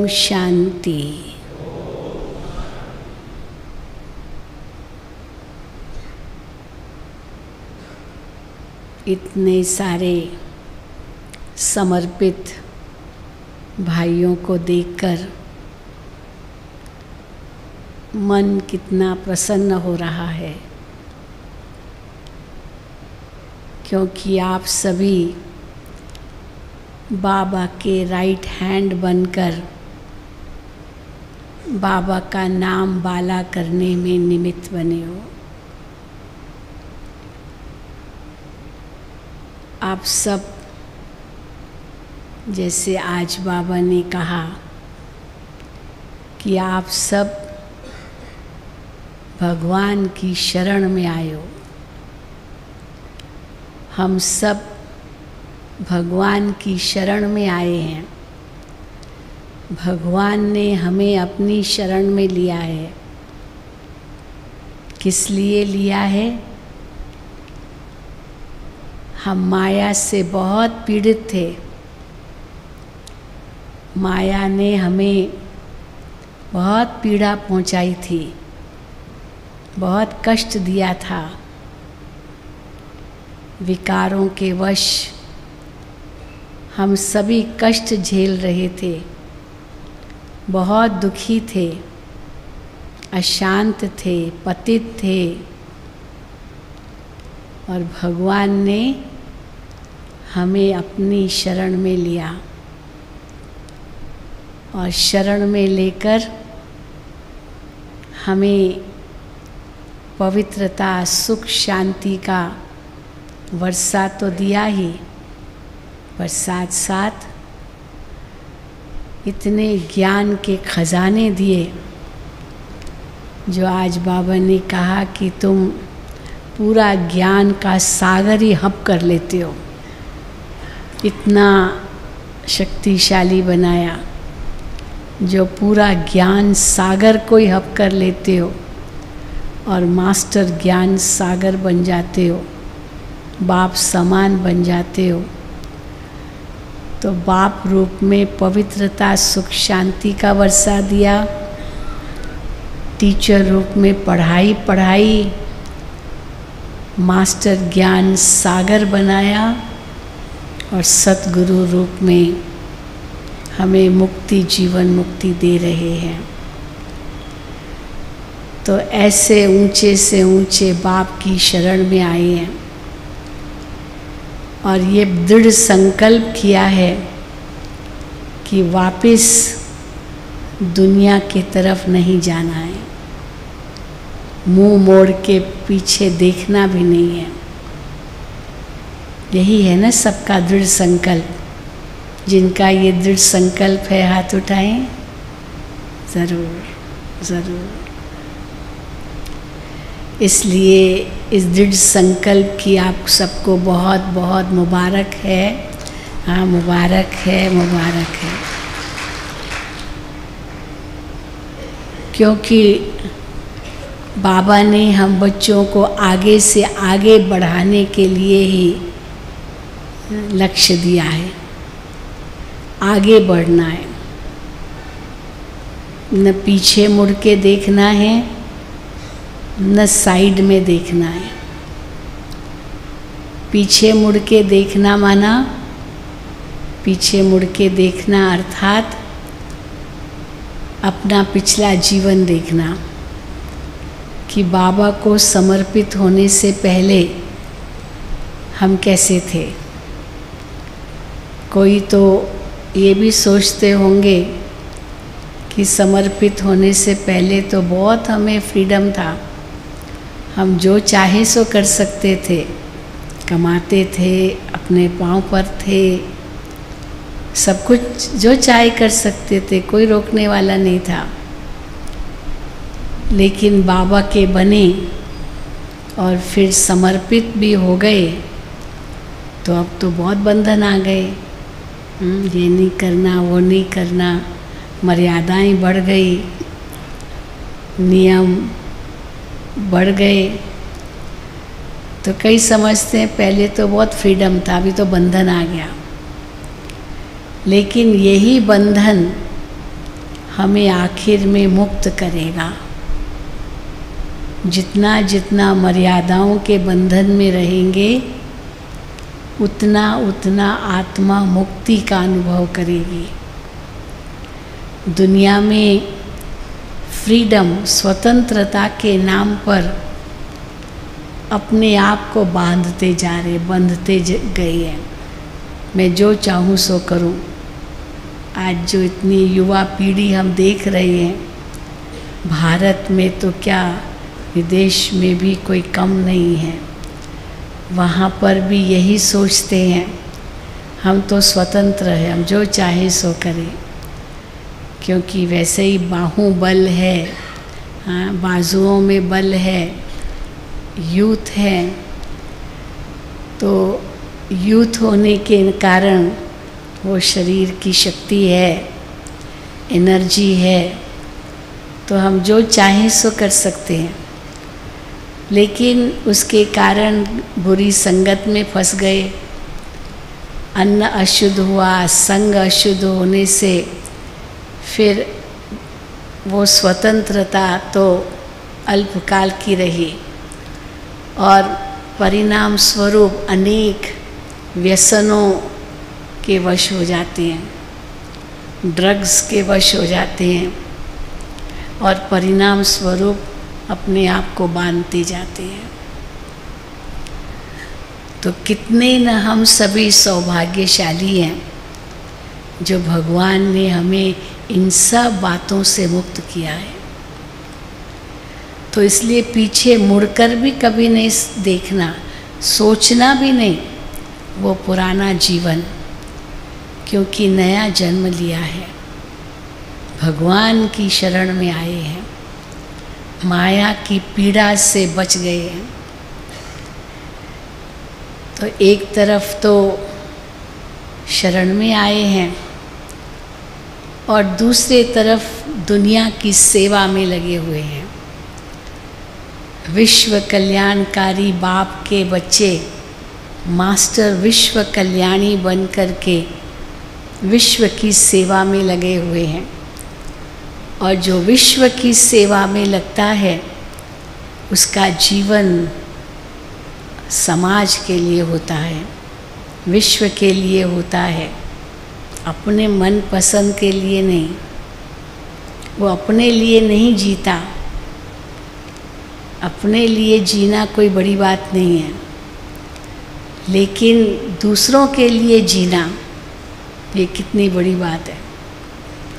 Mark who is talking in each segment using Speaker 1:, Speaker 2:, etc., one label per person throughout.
Speaker 1: शांति। इतने सारे समर्पित भाइयों को देखकर मन कितना प्रसन्न हो रहा है, क्योंकि आप सभी बाबा के राइट हैंड बनकर बाबा का नाम बाला करने में निमित्त बने हो। आप सब जैसे आज बाबा ने कहा कि आप सब भगवान की शरण में आए हो। हम सब भगवान की शरण में आए हैं। भगवान ने हमें अपनी शरण में लिया है। किस लिए लिया है? हम माया से बहुत पीड़ित थे। माया ने हमें बहुत पीड़ा पहुंचाई थी, बहुत कष्ट दिया था। विकारों के वश हम सभी कष्ट झेल रहे थे, बहुत दुखी थे, अशांत थे, पतित थे। और भगवान ने हमें अपनी शरण में लिया और शरण में लेकर हमें पवित्रता, सुख, शांति का वर्षा तो दिया ही, पर साथ साथ इतने ज्ञान के खजाने दिए, जो आज बाबा ने कहा कि तुम पूरा ज्ञान का सागर ही हप कर लेते हो। इतना शक्तिशाली बनाया, जो पूरा ज्ञान सागर को ही हप कर लेते हो और मास्टर ज्ञान सागर बन जाते हो, बाप समान बन जाते हो। तो बाप रूप में पवित्रता, सुख, शांति का वर्षा दिया। टीचर रूप में पढ़ाई, मास्टर ज्ञान सागर बनाया और सतगुरु रूप में हमें मुक्ति, जीवन मुक्ति दे रहे हैं। तो ऐसे ऊंचे से ऊंचे बाप की शरण में आए हैं और ये दृढ़ संकल्प किया है कि वापस दुनिया की तरफ नहीं जाना है, मुंह मोड़ के पीछे देखना भी नहीं है। यही है ना सबका दृढ़ संकल्प। जिनका ये दृढ़ संकल्प है हाथ उठाएं। ज़रूर ज़रूर। इसलिए इस दृढ़ संकल्प की आप सबको बहुत बहुत मुबारक है। हाँ, मुबारक है, मुबारक है। क्योंकि बाबा ने हम बच्चों को आगे से आगे बढ़ाने के लिए ही लक्ष्य दिया है। आगे बढ़ना है, न पीछे मुड़ के देखना है, न साइड में देखना है। पीछे मुड़ के देखना माना, पीछे मुड़ के देखना अर्थात अपना पिछला जीवन देखना कि बाबा को समर्पित होने से पहले हम कैसे थे। कोई तो ये भी सोचते होंगे कि समर्पित होने से पहले तो बहुत हमें फ्रीडम था, हम जो चाहे सो कर सकते थे, कमाते थे, अपने पाँव पर थे, सब कुछ जो चाहे कर सकते थे, कोई रोकने वाला नहीं था। लेकिन बाबा के बने और फिर समर्पित भी हो गए तो अब तो बहुत बंधन आ गए। ये नहीं करना, वो नहीं करना, मर्यादाएं बढ़ गई, नियम बढ़ गए। तो कई समझते हैं पहले तो बहुत फ्रीडम था, अभी तो बंधन आ गया। लेकिन यही बंधन हमें आखिर में मुक्त करेगा। जितना जितना मर्यादाओं के बंधन में रहेंगे उतना उतना आत्मा मुक्ति का अनुभव करेगी। दुनिया में फ्रीडम, स्वतंत्रता के नाम पर अपने आप को बांधते जा रहे, बंधते गए हैं। मैं जो चाहूँ सो करूँ। आज जो इतनी युवा पीढ़ी हम देख रहे हैं, भारत में तो क्या विदेश में भी कोई कम नहीं है, वहाँ पर भी यही सोचते हैं हम तो स्वतंत्र हैं, हम जो चाहे सो करें। क्योंकि वैसे ही बाहुबल है, हाँ, बाजुओं में बल है, यूथ है, तो यूथ होने के कारण वो शरीर की शक्ति है, एनर्जी है, तो हम जो चाहें सो कर सकते हैं। लेकिन उसके कारण बुरी संगत में फंस गए, अन्न अशुद्ध हुआ, संग अशुद्ध होने से फिर वो स्वतंत्रता तो अल्पकाल की रही और परिणाम स्वरूप अनेक व्यसनों के वश हो जाते हैं, ड्रग्स के वश हो जाते हैं और परिणाम स्वरूप अपने आप को बांधते जाते हैं। तो कितने न हम सभी सौभाग्यशाली हैं जो भगवान ने हमें इन सब बातों से मुक्त किया है। तो इसलिए पीछे मुड़कर भी कभी नहीं देखना, सोचना भी नहीं वो पुराना जीवन, क्योंकि नया जन्म लिया है, भगवान की शरण में आए हैं, माया की पीड़ा से बच गए हैं। तो एक तरफ तो शरण में आए हैं और दूसरे तरफ दुनिया की सेवा में लगे हुए हैं। विश्व कल्याणकारी बाप के बच्चे मास्टर विश्व कल्याणी बन कर के विश्व की सेवा में लगे हुए हैं। और जो विश्व की सेवा में लगता है उसका जीवन समाज के लिए होता है, विश्व के लिए होता है, अपने मन पसंद के लिए नहीं। वो अपने लिए नहीं जीता, अपने लिए जीना कोई बड़ी बात नहीं है, लेकिन दूसरों के लिए जीना ये कितनी बड़ी बात है।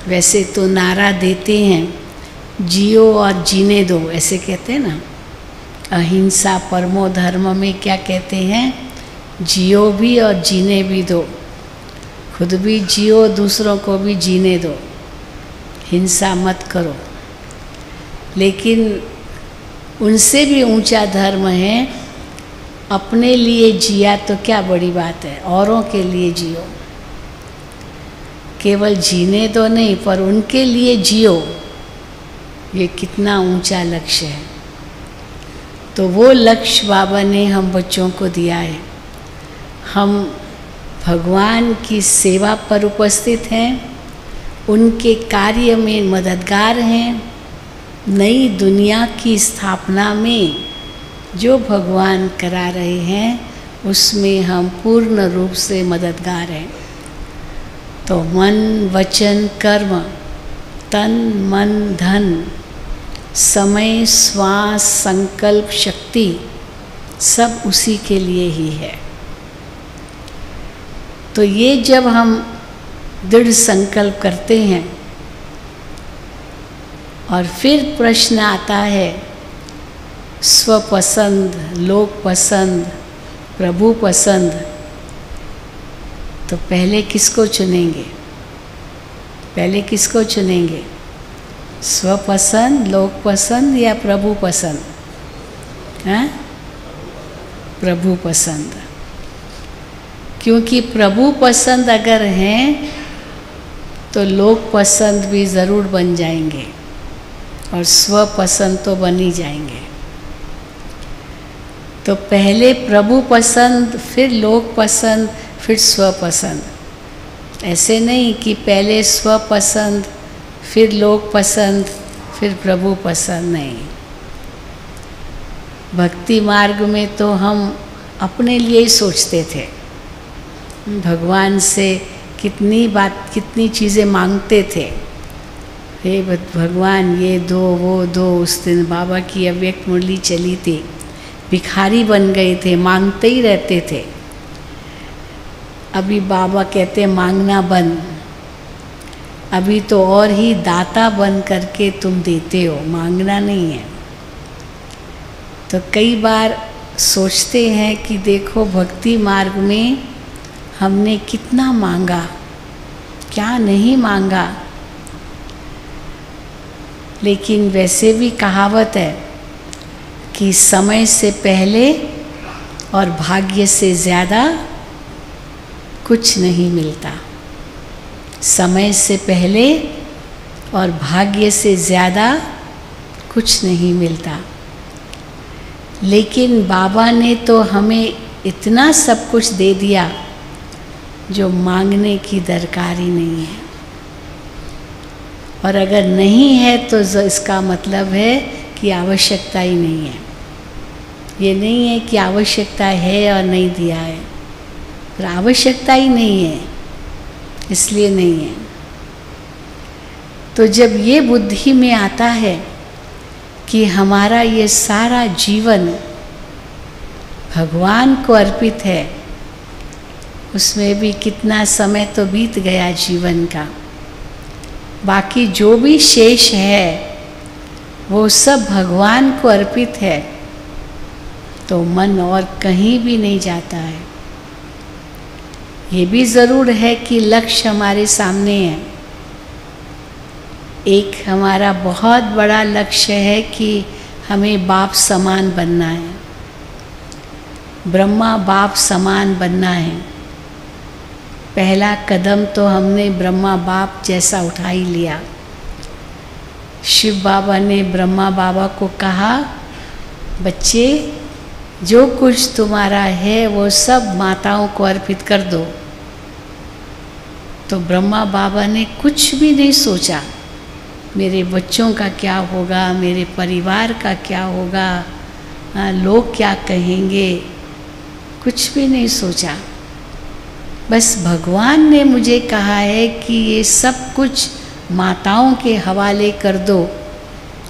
Speaker 1: वैसे तो नारा देते हैं जियो और जीने दो, ऐसे कहते हैं ना, अहिंसा परमो धर्म में क्या कहते हैं, जियो भी और जीने भी दो, खुद भी जियो दूसरों को भी जीने दो, हिंसा मत करो। लेकिन उनसे भी ऊंचा धर्म है अपने लिए जिया तो क्या बड़ी बात है, औरों के लिए जियो। केवल जीने तो नहीं पर उनके लिए जियो, ये कितना ऊंचा लक्ष्य है। तो वो लक्ष्य बाबा ने हम बच्चों को दिया है। हम भगवान की सेवा पर उपस्थित हैं, उनके कार्य में मददगार हैं। नई दुनिया की स्थापना में जो भगवान करा रहे हैं उसमें हम पूर्ण रूप से मददगार हैं। तो मन वचन कर्म, तन मन धन, समय श्वास संकल्प शक्ति सब उसी के लिए ही है। तो ये जब हम दृढ़ संकल्प करते हैं और फिर प्रश्न आता है स्वपसंद, लोक पसंद, प्रभु पसंद, तो पहले किसको चुनेंगे? पहले किसको चुनेंगे? स्वपसंद, लोक पसंद या प्रभु पसंद? हैं? प्रभु पसंद। क्योंकि प्रभु पसंद अगर हैं तो लोक पसंद भी ज़रूर बन जाएंगे और स्वपसंद तो बन ही जाएंगे। तो पहले प्रभु पसंद, फिर लोक पसंद, फिर स्वपसंद। ऐसे नहीं कि पहले स्वपसंद फिर लोग पसंद, फिर प्रभु पसंद नहीं। भक्ति मार्ग में तो हम अपने लिए ही सोचते थे, भगवान से कितनी चीज़ें मांगते थे। हे भगवान ये दो वो दो। उस दिन बाबा की अव्यक्त मुरली चली थी, भिखारी बन गए थे, मांगते ही रहते थे। अभी बाबा कहते मांगना बंद, अभी तो और ही दाता बन करके तुम देते हो, मांगना नहीं है। तो कई बार सोचते हैं कि देखो भक्ति मार्ग में हमने कितना मांगा, क्या नहीं मांगा। लेकिन वैसे भी कहावत है कि समय से पहले और भाग्य से ज़्यादा कुछ नहीं मिलता। समय से पहले और भाग्य से ज़्यादा कुछ नहीं मिलता। लेकिन बाबा ने तो हमें इतना सब कुछ दे दिया जो मांगने की दरकार ही नहीं है। और अगर नहीं है तो इसका मतलब है कि आवश्यकता ही नहीं है। ये नहीं है कि आवश्यकता है और नहीं दिया है, पर आवश्यकता ही नहीं है इसलिए नहीं है। तो जब ये बुद्धि में आता है कि हमारा ये सारा जीवन भगवान को अर्पित है, उसमें भी कितना समय तो बीत गया जीवन का, बाकी जो भी शेष है वो सब भगवान को अर्पित है, तो मन और कहीं भी नहीं जाता है। ये भी ज़रूर है कि लक्ष्य हमारे सामने है। एक हमारा बहुत बड़ा लक्ष्य है कि हमें बाप समान बनना है, ब्रह्मा बाप समान बनना है। पहला कदम तो हमने ब्रह्मा बाप जैसा उठा ही लिया। शिव बाबा ने ब्रह्मा बाबा को कहा, बच्चे जो कुछ तुम्हारा है वो सब माताओं को अर्पित कर दो। तो ब्रह्मा बाबा ने कुछ भी नहीं सोचा, मेरे बच्चों का क्या होगा, मेरे परिवार का क्या होगा, लोग क्या कहेंगे, कुछ भी नहीं सोचा। बस भगवान ने मुझे कहा है कि ये सब कुछ माताओं के हवाले कर दो,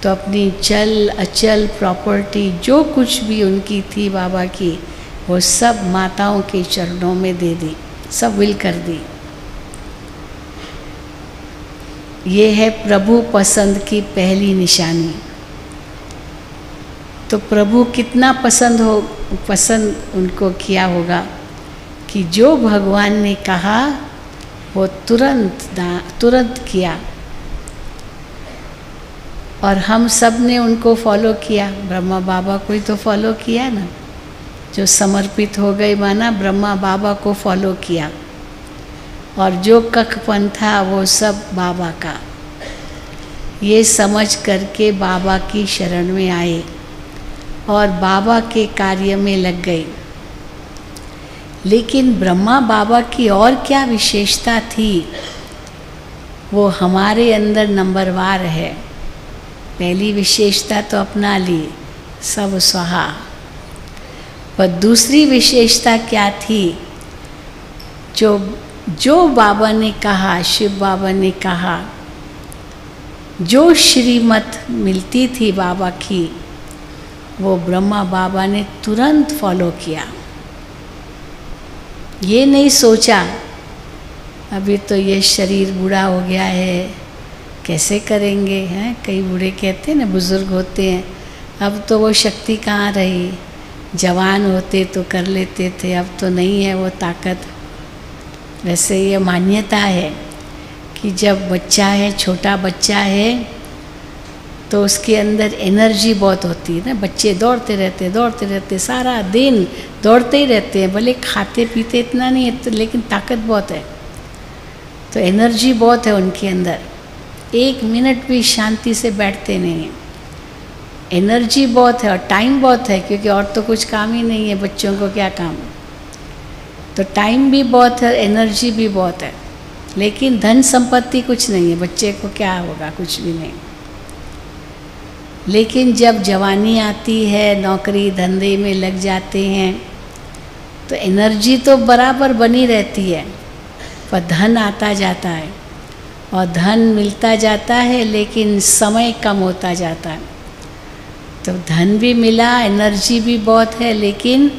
Speaker 1: तो अपनी चल अचल प्रॉपर्टी जो कुछ भी उनकी थी बाबा की, वो सब माताओं के चरणों में दे दी, सब विल कर दी। ये है प्रभु पसंद की पहली निशानी। तो प्रभु कितना पसंद उनको किया होगा कि जो भगवान ने कहा वो तुरंत किया। और हम सब ने उनको फॉलो किया, ब्रह्मा बाबा को ही तो फॉलो किया ना, जो समर्पित हो गए माना ब्रह्मा बाबा को फॉलो किया। और जो कखपन था वो सब बाबा का, ये समझ करके बाबा की शरण में आए और बाबा के कार्य में लग गए। लेकिन ब्रह्मा बाबा की और क्या विशेषता थी, वो हमारे अंदर नंबरवार है। पहली विशेषता तो अपना ली, सब स्वाहा। पर दूसरी विशेषता क्या थी, जो बाबा ने कहा, शिव बाबा ने कहा, जो श्रीमत मिलती थी बाबा की, वो ब्रह्मा बाबा ने तुरंत फॉलो किया। ये नहीं सोचा अभी तो ये शरीर बूढ़ा हो गया है, कैसे करेंगे हैं। कई बूढ़े कहते हैं ना, बुज़ुर्ग होते हैं, अब तो वो शक्ति कहाँ रही, जवान होते तो कर लेते थे, अब तो नहीं है वो ताकत। वैसे ये मान्यता है कि जब बच्चा है, छोटा बच्चा है, तो उसके अंदर एनर्जी बहुत होती है ना। बच्चे दौड़ते रहते सारा दिन दौड़ते ही रहते हैं, भले खाते पीते इतना नहीं है, लेकिन ताकत बहुत है। तो एनर्जी बहुत है उनके अंदर, एक मिनट भी शांति से बैठते नहीं हैं। एनर्जी बहुत है और टाइम बहुत है, क्योंकि और तो कुछ काम ही नहीं है, बच्चों को क्या काम है। तो टाइम भी बहुत है, एनर्जी भी बहुत है। लेकिन धन संपत्ति कुछ नहीं है, बच्चे को क्या होगा, कुछ भी नहीं। लेकिन जब जवानी आती है, नौकरी धंधे में लग जाते हैं, तो एनर्जी तो बराबर बनी रहती है, पर धन आता जाता है और धन मिलता जाता है, लेकिन समय कम होता जाता है। तो धन भी मिला, एनर्जी भी बहुत है, लेकिन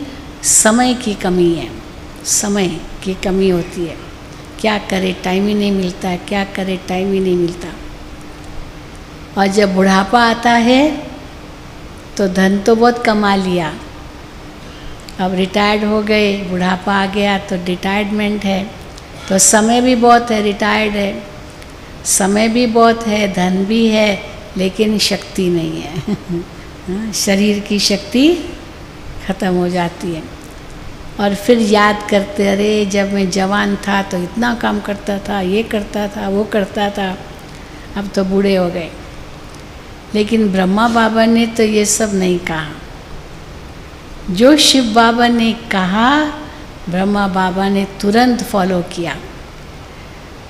Speaker 1: समय की कमी है, समय की कमी होती है। क्या करे, टाइम ही नहीं मिलता है, क्या करे, टाइम ही नहीं मिलता। और जब बुढ़ापा आता है तो धन तो बहुत कमा लिया, अब रिटायर्ड हो गए, बुढ़ापा आ गया तो रिटायरमेंट है, तो समय भी बहुत है, रिटायर्ड है, समय भी बहुत है, धन भी है, लेकिन शक्ति नहीं है। शरीर की शक्ति ख़त्म हो जाती है। और फिर याद करते, अरे जब मैं जवान था तो इतना काम करता था, ये करता था, वो करता था, अब तो बूढ़े हो गए। लेकिन ब्रह्मा बाबा ने तो ये सब नहीं कहा। जो शिव बाबा ने कहा, ब्रह्मा बाबा ने तुरंत फॉलो किया।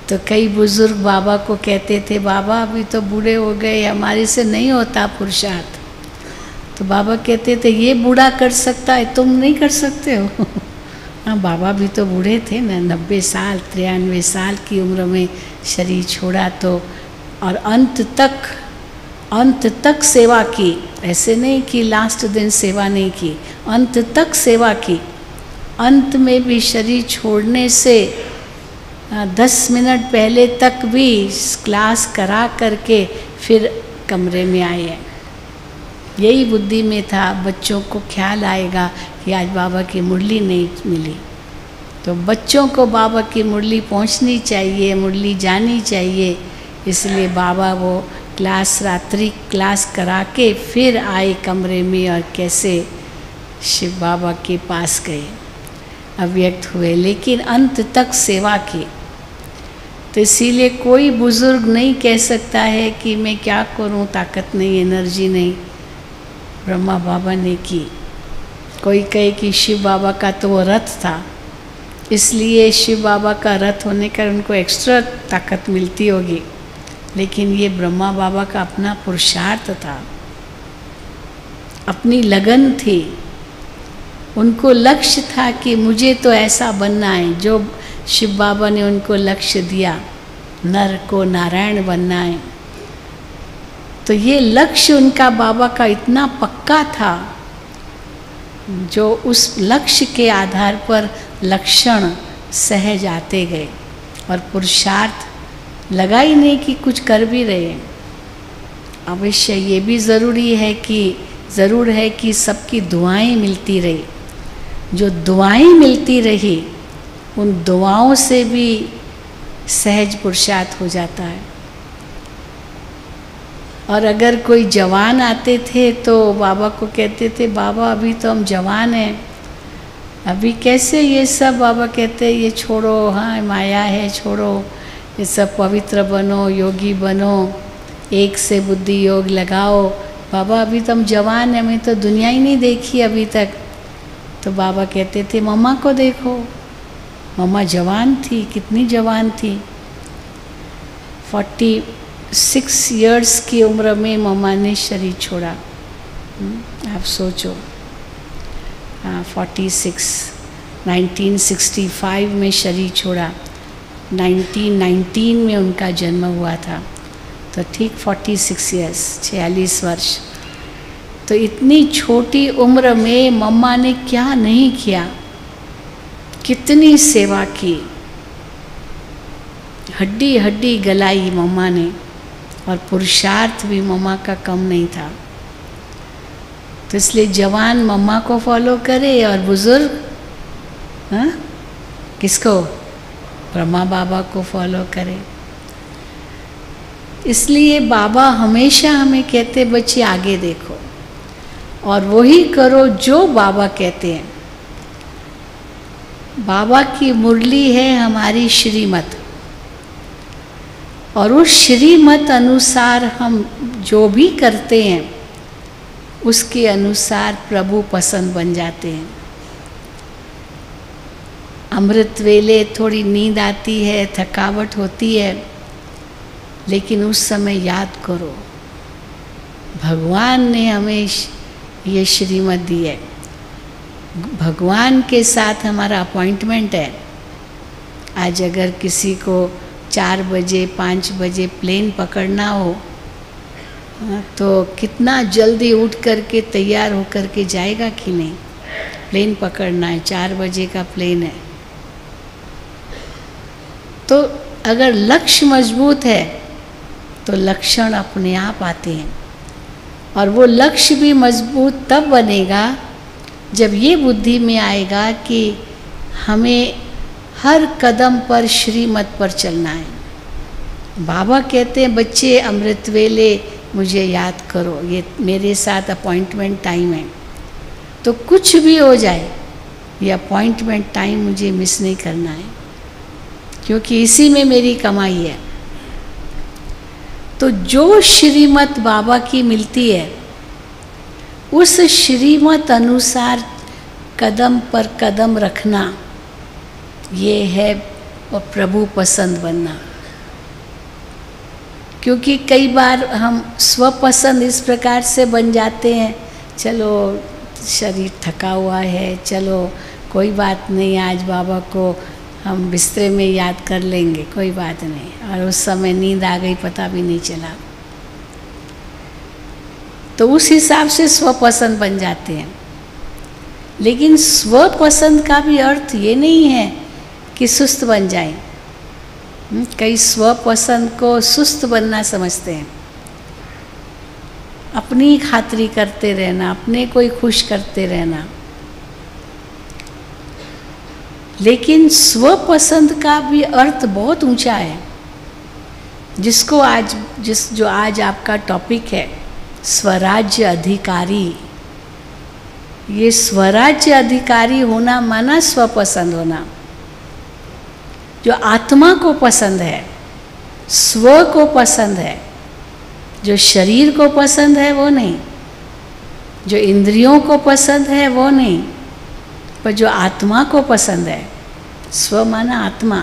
Speaker 1: तो कई बुजुर्ग बाबा को कहते थे, बाबा अभी तो बूढ़े हो गए, हमारे से नहीं होता पुरुषार्थ। तो बाबा कहते थे, ये बूढ़ा कर सकता है, तुम नहीं कर सकते हो। हाँ, बाबा भी तो बूढ़े थे ना, 90 साल 93 साल की उम्र में शरीर छोड़ा, तो और अंत तक सेवा की। ऐसे नहीं कि लास्ट दिन सेवा नहीं की, अंत तक सेवा की। अंत में भी शरीर छोड़ने से 10 मिनट पहले तक भी क्लास करा करके फिर कमरे में आए हैं। यही बुद्धि में था, बच्चों को ख्याल आएगा कि आज बाबा की मुरली नहीं मिली, तो बच्चों को बाबा की मुरली पहुंचनी चाहिए, मुरली जानी चाहिए। इसलिए बाबा वो क्लास, रात्रि क्लास करा के फिर आए कमरे में और कैसे शिव बाबा के पास गए, अव्यक्त हुए, लेकिन अंत तक सेवा की। तो इसीलिए कोई बुजुर्ग नहीं कह सकता है कि मैं क्या करूं, ताकत नहीं, एनर्जी नहीं। ब्रह्मा बाबा ने की। कोई कहे कि शिव बाबा का तो वो रथ था, इसलिए शिव बाबा का रथ होने का उनको एक्स्ट्रा ताकत मिलती होगी, लेकिन ये ब्रह्मा बाबा का अपना पुरुषार्थ था, अपनी लगन थी। उनको लक्ष्य था कि मुझे तो ऐसा बनना है, जो शिव बाबा ने उनको लक्ष्य दिया, नर को नारायण बनना है। तो ये लक्ष्य उनका बाबा का इतना पक्का था, जो उस लक्ष्य के आधार पर लक्षण सहज आते गए और पुरुषार्थ लगा ही नहीं कि कुछ कर भी रहे। अवश्य ये भी ज़रूर है कि सबकी दुआएं मिलती रही। जो दुआएं मिलती रही, उन दुआओं से भी सहज पुरुषार्थ हो जाता है। और अगर कोई जवान आते थे तो बाबा को कहते थे, बाबा अभी तो हम जवान हैं, अभी कैसे ये सब। बाबा कहते ये छोड़ो, हाँ माया है, छोड़ो ये सब, पवित्र बनो, योगी बनो, एक से बुद्धि योग लगाओ। बाबा अभी तो हम जवान हैं, हमें तो दुनिया ही नहीं देखी अभी तक। तो बाबा कहते थे मम्मा को देखो, मम्मा जवान थी, कितनी जवान थी। 46 इयर्स की उम्र में मम्मा ने शरीर छोड़ा। आप सोचो, 1965 में शरीर छोड़ा, 1919 में उनका जन्म हुआ था, तो ठीक 46 इयर्स, 46 वर्ष। तो इतनी छोटी उम्र में मम्मा ने क्या नहीं किया, कितनी सेवा की, हड्डी हड्डी गलाई मम्मा ने, और पुरुषार्थ भी मम्मा का कम नहीं था। तो इसलिए जवान मम्मा को फॉलो करे और बुजुर्ग किसको, ब्रह्मा बाबा को फॉलो करे। इसलिए बाबा हमेशा हमें कहते, बच्चे आगे देखो और वही करो जो बाबा कहते हैं। बाबा की मुरली है हमारी श्रीमत, और उस श्रीमत अनुसार हम जो भी करते हैं उसके अनुसार प्रभु पसंद बन जाते हैं। अमृत वेले थोड़ी नींद आती है, थकावट होती है, लेकिन उस समय याद करो भगवान ने हमें ये श्रीमत दी है, भगवान के साथ हमारा अपॉइंटमेंट है। आज अगर किसी को 4 बजे 5 बजे प्लेन पकड़ना हो तो कितना जल्दी उठ करके तैयार होकर के जाएगा कि नहीं? प्लेन पकड़ना है, 4 बजे का प्लेन है। तो अगर लक्ष्य मजबूत है तो लक्षण अपने आप आते हैं, और वो लक्ष्य भी मजबूत तब बनेगा जब ये बुद्धि में आएगा कि हमें हर कदम पर श्रीमत पर चलना है। बाबा कहते हैं बच्चे अमृत वेले मुझे याद करो, ये मेरे साथ अपॉइंटमेंट टाइम है, तो कुछ भी हो जाए ये अपॉइंटमेंट टाइम मुझे मिस नहीं करना है, क्योंकि इसी में मेरी कमाई है। तो जो श्रीमत बाबा की मिलती है उस श्रीमत अनुसार कदम पर कदम रखना, ये है प्रभु पसंद बनना। क्योंकि कई बार हम स्वपसंद इस प्रकार से बन जाते हैं, चलो शरीर थका हुआ है, चलो कोई बात नहीं, आज बाबा को हम बिस्तरे में याद कर लेंगे, कोई बात नहीं, और उस समय नींद आ गई, पता भी नहीं चला। तो उस हिसाब से स्वपसंद बन जाते हैं। लेकिन स्वपसंद का भी अर्थ ये नहीं है कि सुस्त बन जाएं। कई स्वपसंद को सुस्त बनना समझते हैं, अपनी खातिरी करते रहना, अपने को ही खुश करते रहना। लेकिन स्वपसंद का भी अर्थ बहुत ऊंचा है, जिसको आज जो आज आपका टॉपिक है स्वराज्य अधिकारी। ये स्वराज्य अधिकारी होना माना स्वपसंद होना, जो आत्मा को पसंद है, स्व को पसंद है, जो शरीर को पसंद है वो नहीं, जो इंद्रियों को पसंद है वो नहीं, पर जो आत्मा को पसंद है। स्व माना आत्मा,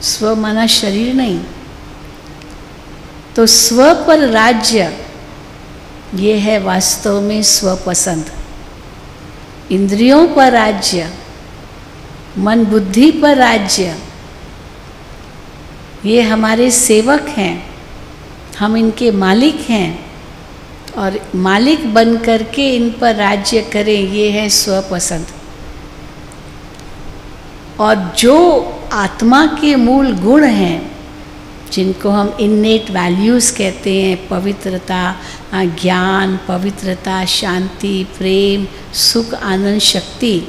Speaker 1: स्व माना शरीर नहीं। तो स्व पर राज्य ये है वास्तव में स्वपसंद। इंद्रियों पर राज्य, मन बुद्धि पर राज्य, ये हमारे सेवक हैं, हम इनके मालिक हैं, और मालिक बन करके इन पर राज्य करें, ये है स्वपसंद। और जो आत्मा के मूल गुण हैं, जिनको हम इन्नेट वैल्यूज़ कहते हैं, पवित्रता, ज्ञान, पवित्रता, शांति, प्रेम, सुख, आनंद, शक्ति,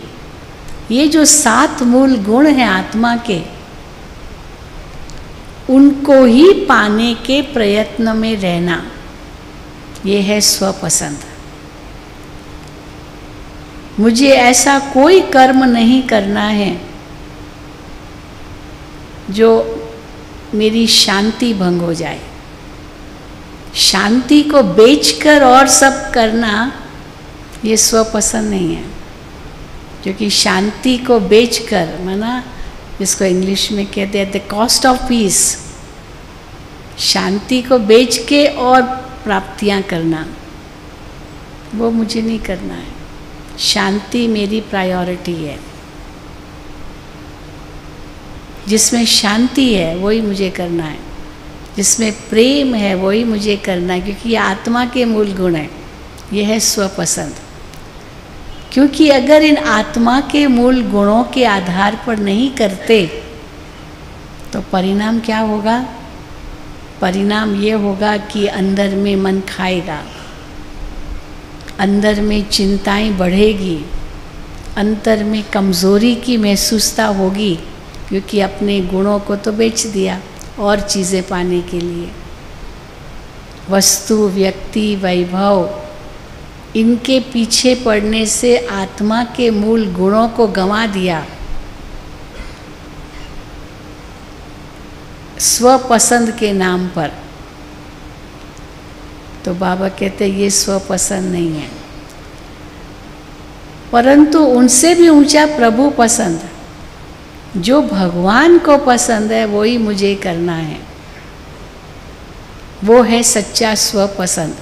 Speaker 1: ये जो 7 मूल गुण हैं आत्मा के, उनको ही पाने के प्रयत्न में रहना, ये है स्वपसंद। मुझे ऐसा कोई कर्म नहीं करना है जो मेरी शांति भंग हो जाए। शांति को बेचकर और सब करना ये स्वपसंद नहीं है, क्योंकि शांति को बेचकर माना, जिसको इंग्लिश में कहते हैं द कॉस्ट ऑफ पीस, शांति को बेच के और प्राप्तियां करना, वो मुझे नहीं करना है। शांति मेरी प्रायोरिटी है, जिसमें शांति है वही मुझे करना है, जिसमें प्रेम है वही मुझे करना है, क्योंकि ये आत्मा के मूल गुण हैं। ये है स्वपसंद। क्योंकि अगर इन आत्मा के मूल गुणों के आधार पर नहीं करते तो परिणाम क्या होगा? परिणाम ये होगा कि अंदर में मन खाएगा, अंदर में चिंताएं बढ़ेगी, अंतर में कमज़ोरी की महसूसता होगी, क्योंकि अपने गुणों को तो बेच दिया और चीज़ें पाने के लिए। वस्तु, व्यक्ति, वैभव, इनके पीछे पड़ने से आत्मा के मूल गुणों को गंवा दिया। स्वपसंद के नाम पर। तो बाबा कहते ये स्वपसंद नहीं है, परंतु उनसे भी ऊंचा प्रभु पसंद। जो भगवान को पसंद है वही मुझे करना है। वो है सच्चा स्वपसंद,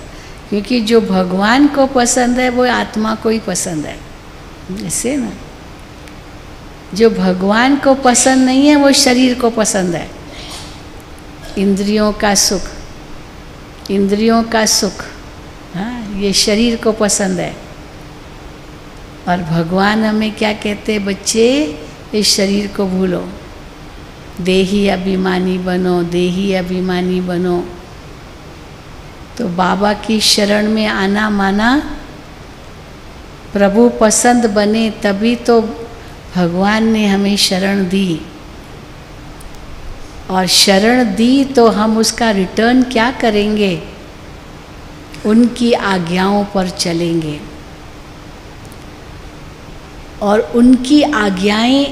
Speaker 1: क्योंकि जो भगवान को पसंद है वो आत्मा को ही पसंद है। ऐसे ना, जो भगवान को पसंद नहीं है वो शरीर को पसंद है। इंद्रियों का सुख, इंद्रियों का सुख, हाँ, ये शरीर को पसंद है। और भगवान हमें क्या कहते हैं, बच्चे इस शरीर को भूलो, देही अभिमानी बनो, देही अभिमानी बनो। तो बाबा की शरण में आना माना प्रभु पसंद बने, तभी तो भगवान ने हमें शरण दी। और शरण दी तो हम उसका रिटर्न क्या करेंगे, उनकी आज्ञाओं पर चलेंगे। और उनकी आज्ञाएं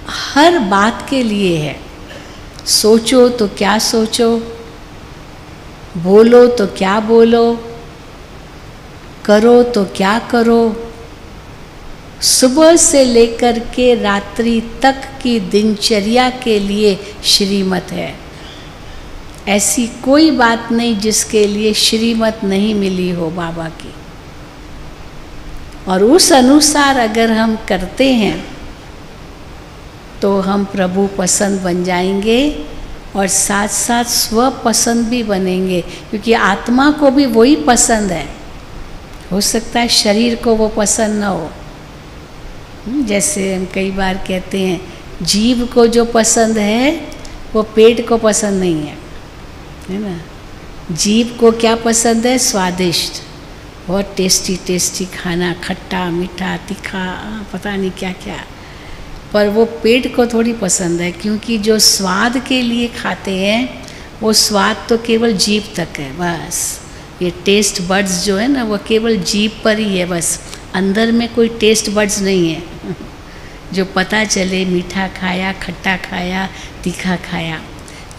Speaker 1: हर बात के लिए है। सोचो तो क्या सोचो, बोलो तो क्या बोलो, करो तो क्या करो, सुबह से लेकर के रात्रि तक की दिनचर्या के लिए श्रीमत है। ऐसी कोई बात नहीं जिसके लिए श्रीमत नहीं मिली हो बाबा की। और उस अनुसार अगर हम करते हैं तो हम प्रभु पसंद बन जाएंगे और साथ साथ स्वपसंद भी बनेंगे, क्योंकि आत्मा को भी वही पसंद है। हो सकता है शरीर को वो पसंद ना हो। जैसे हम कई बार कहते हैं, जीभ को जो पसंद है वो पेट को पसंद नहीं है ना। जीभ को क्या पसंद है, स्वादिष्ट, बहुत टेस्टी टेस्टी खाना, खट्टा मीठा तीखा, पता नहीं क्या क्या। पर वो पेट को थोड़ी पसंद है, क्योंकि जो स्वाद के लिए खाते हैं वो स्वाद तो केवल जीभ तक है बस। ये टेस्ट बड्स जो है ना वो केवल जीभ पर ही है बस, अंदर में कोई टेस्ट बड्स नहीं है जो पता चले मीठा खाया, खट्टा खाया, तीखा खाया।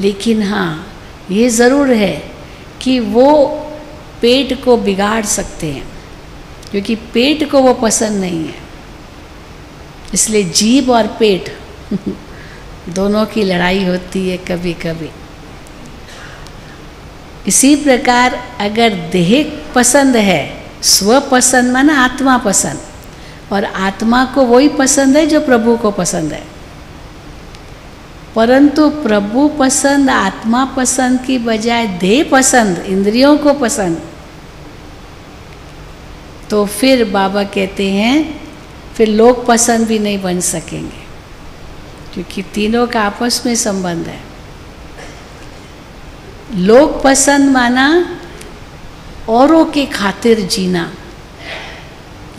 Speaker 1: लेकिन हाँ, ये ज़रूर है कि वो पेट को बिगाड़ सकते हैं, क्योंकि पेट को वो पसंद नहीं है। इसलिए जीभ और पेट दोनों की लड़ाई होती है कभी कभी। इसी प्रकार अगर देह पसंद है, स्वपसंद माना आत्मा पसंद, और आत्मा को वही पसंद है जो प्रभु को पसंद है। परंतु प्रभु पसंद, आत्मा पसंद की बजाय देह पसंद, इंद्रियों को पसंद, तो फिर बाबा कहते हैं फिर लोग पसंद भी नहीं बन सकेंगे, क्योंकि तीनों का आपस में संबंध है। लोग पसंद माना औरों के खातिर जीना,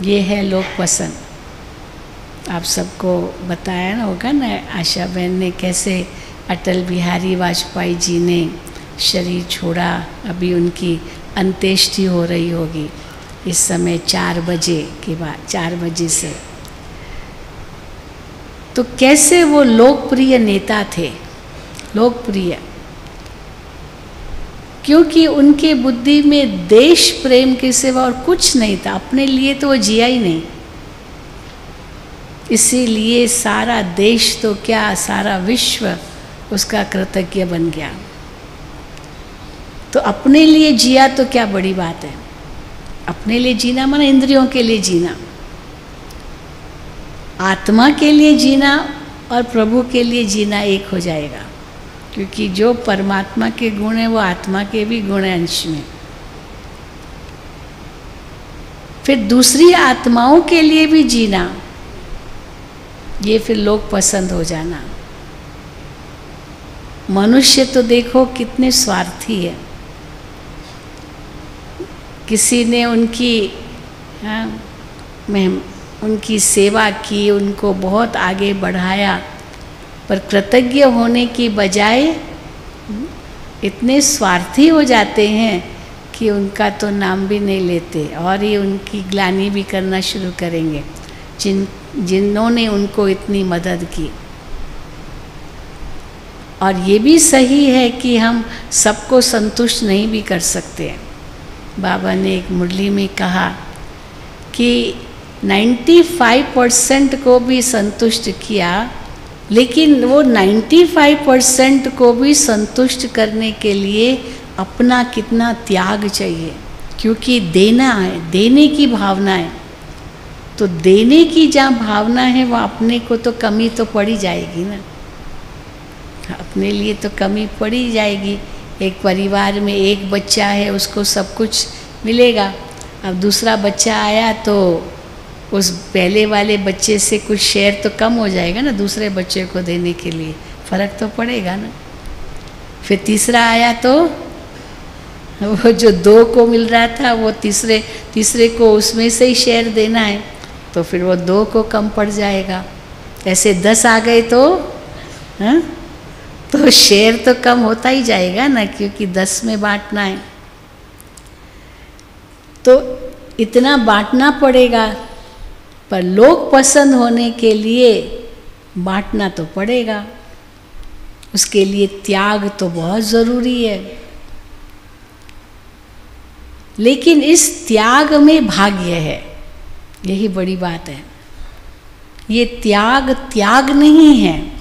Speaker 1: ये है लोग पसंद। आप सबको बताया ना होगा ना, आशा बहन ने कैसे अटल बिहारी वाजपेयी जी ने शरीर छोड़ा। अभी उनकी अंत्येष्टि हो रही होगी इस समय 4 बजे के बाद, 4 बजे से। तो कैसे वो लोकप्रिय नेता थे, लोकप्रिय, क्योंकि उनके बुद्धि में देश प्रेम के सिवा और कुछ नहीं था। अपने लिए तो वो जिया ही नहीं, इसीलिए सारा देश तो क्या, सारा विश्व उसका कृतज्ञ बन गया। तो अपने लिए जिया तो क्या बड़ी बात है। अपने लिए जीना माना इंद्रियों के लिए जीना, आत्मा के लिए जीना और प्रभु के लिए जीना एक हो जाएगा, क्योंकि जो परमात्मा के गुण हैं वो आत्मा के भी गुण हैं अंश में। फिर दूसरी आत्माओं के लिए भी जीना, ये फिर लोग पसंद हो जाना। मनुष्य तो देखो कितने स्वार्थी है। किसी ने उनकी उनकी सेवा की, उनको बहुत आगे बढ़ाया, पर कृतज्ञ होने की बजाय इतने स्वार्थी हो जाते हैं कि उनका तो नाम भी नहीं लेते, और ये उनकी ग्लानि भी करना शुरू करेंगे जिन्होंने उनको इतनी मदद की। और ये भी सही है कि हम सबको संतुष्ट नहीं भी कर सकते। बाबा ने एक मुरली में कहा कि 95% को भी संतुष्ट किया लेकिन वो 95% को भी संतुष्ट करने के लिए अपना कितना त्याग चाहिए, क्योंकि देना है, देने की भावना है। तो देने की जहाँ भावना है वहाँ अपने को तो कमी तो पड़ी जाएगी ना, अपने लिए तो कमी पड़ी जाएगी। एक परिवार में एक बच्चा है, उसको सब कुछ मिलेगा, अब दूसरा बच्चा आया तो उस पहले वाले बच्चे से कुछ शेयर तो कम हो जाएगा ना, दूसरे बच्चे को देने के लिए फ़र्क तो पड़ेगा ना। फिर तीसरा आया तो वो जो 2 को मिल रहा था वो तीसरे को उसमें से ही शेयर देना है, तो फिर वो 2 को कम पड़ जाएगा। ऐसे 10 आ गए तो हाँ, तो शेयर तो कम होता ही जाएगा ना, क्योंकि 10 में बांटना है। तो इतना बांटना पड़ेगा, पर लोग पसंद होने के लिए बांटना तो पड़ेगा, उसके लिए त्याग तो बहुत ज़रूरी है। लेकिन इस त्याग में भाग्य है, यही बड़ी बात है। ये त्याग नहीं है,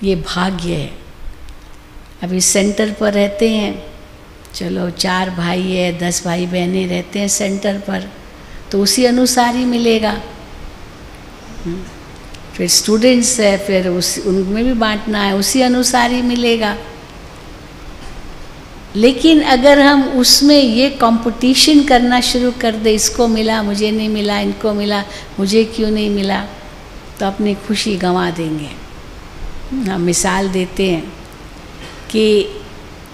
Speaker 1: ये भाग्य है। अभी सेंटर पर रहते हैं, चलो 4 भाई है, 10 भाई बहनें रहते हैं सेंटर पर, तो उसी अनुसार ही मिलेगा। फिर स्टूडेंट्स है, फिर उनमें भी बांटना है, उसी अनुसार ही मिलेगा। लेकिन अगर हम उसमें ये कंपटीशन करना शुरू कर दे, इसको मिला मुझे नहीं मिला, इनको मिला मुझे क्यों नहीं मिला, तो अपनी खुशी गंवा देंगे। हम मिसाल देते हैं कि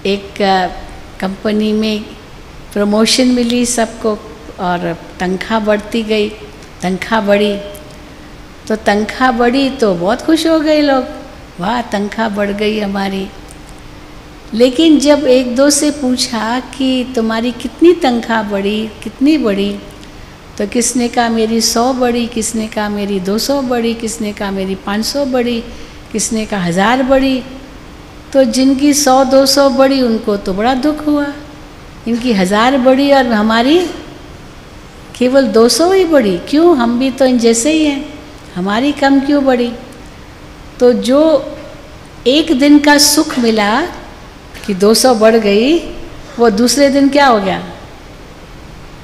Speaker 1: एक कंपनी में प्रमोशन मिली सबको और तनख्वाह बढ़ती गई, तनख्वाह बढ़ी, तो तनख्वाह बढ़ी तो बहुत खुश हो गए लोग, वाह तनख्वाह बढ़ गई हमारी। लेकिन जब 1-2 से पूछा कि तुम्हारी कितनी तनख्वाह बढ़ी, कितनी बढ़ी, तो किसने कहा मेरी 100 बढ़ी, किसने कहा मेरी 200 बढ़ी, किसने कहा मेरी 500 बढ़ी, किसने कहा 1000 बढ़ी। तो जिनकी 100-200 बढ़ी उनको तो बड़ा दुख हुआ, इनकी 1000 बढ़ी और हमारी केवल 200 ही बढ़ी, क्यों, हम भी तो इन जैसे ही हैं, हमारी कम क्यों बढ़ी। तो जो एक दिन का सुख मिला कि 200 बढ़ गई, वो दूसरे दिन क्या हो गया,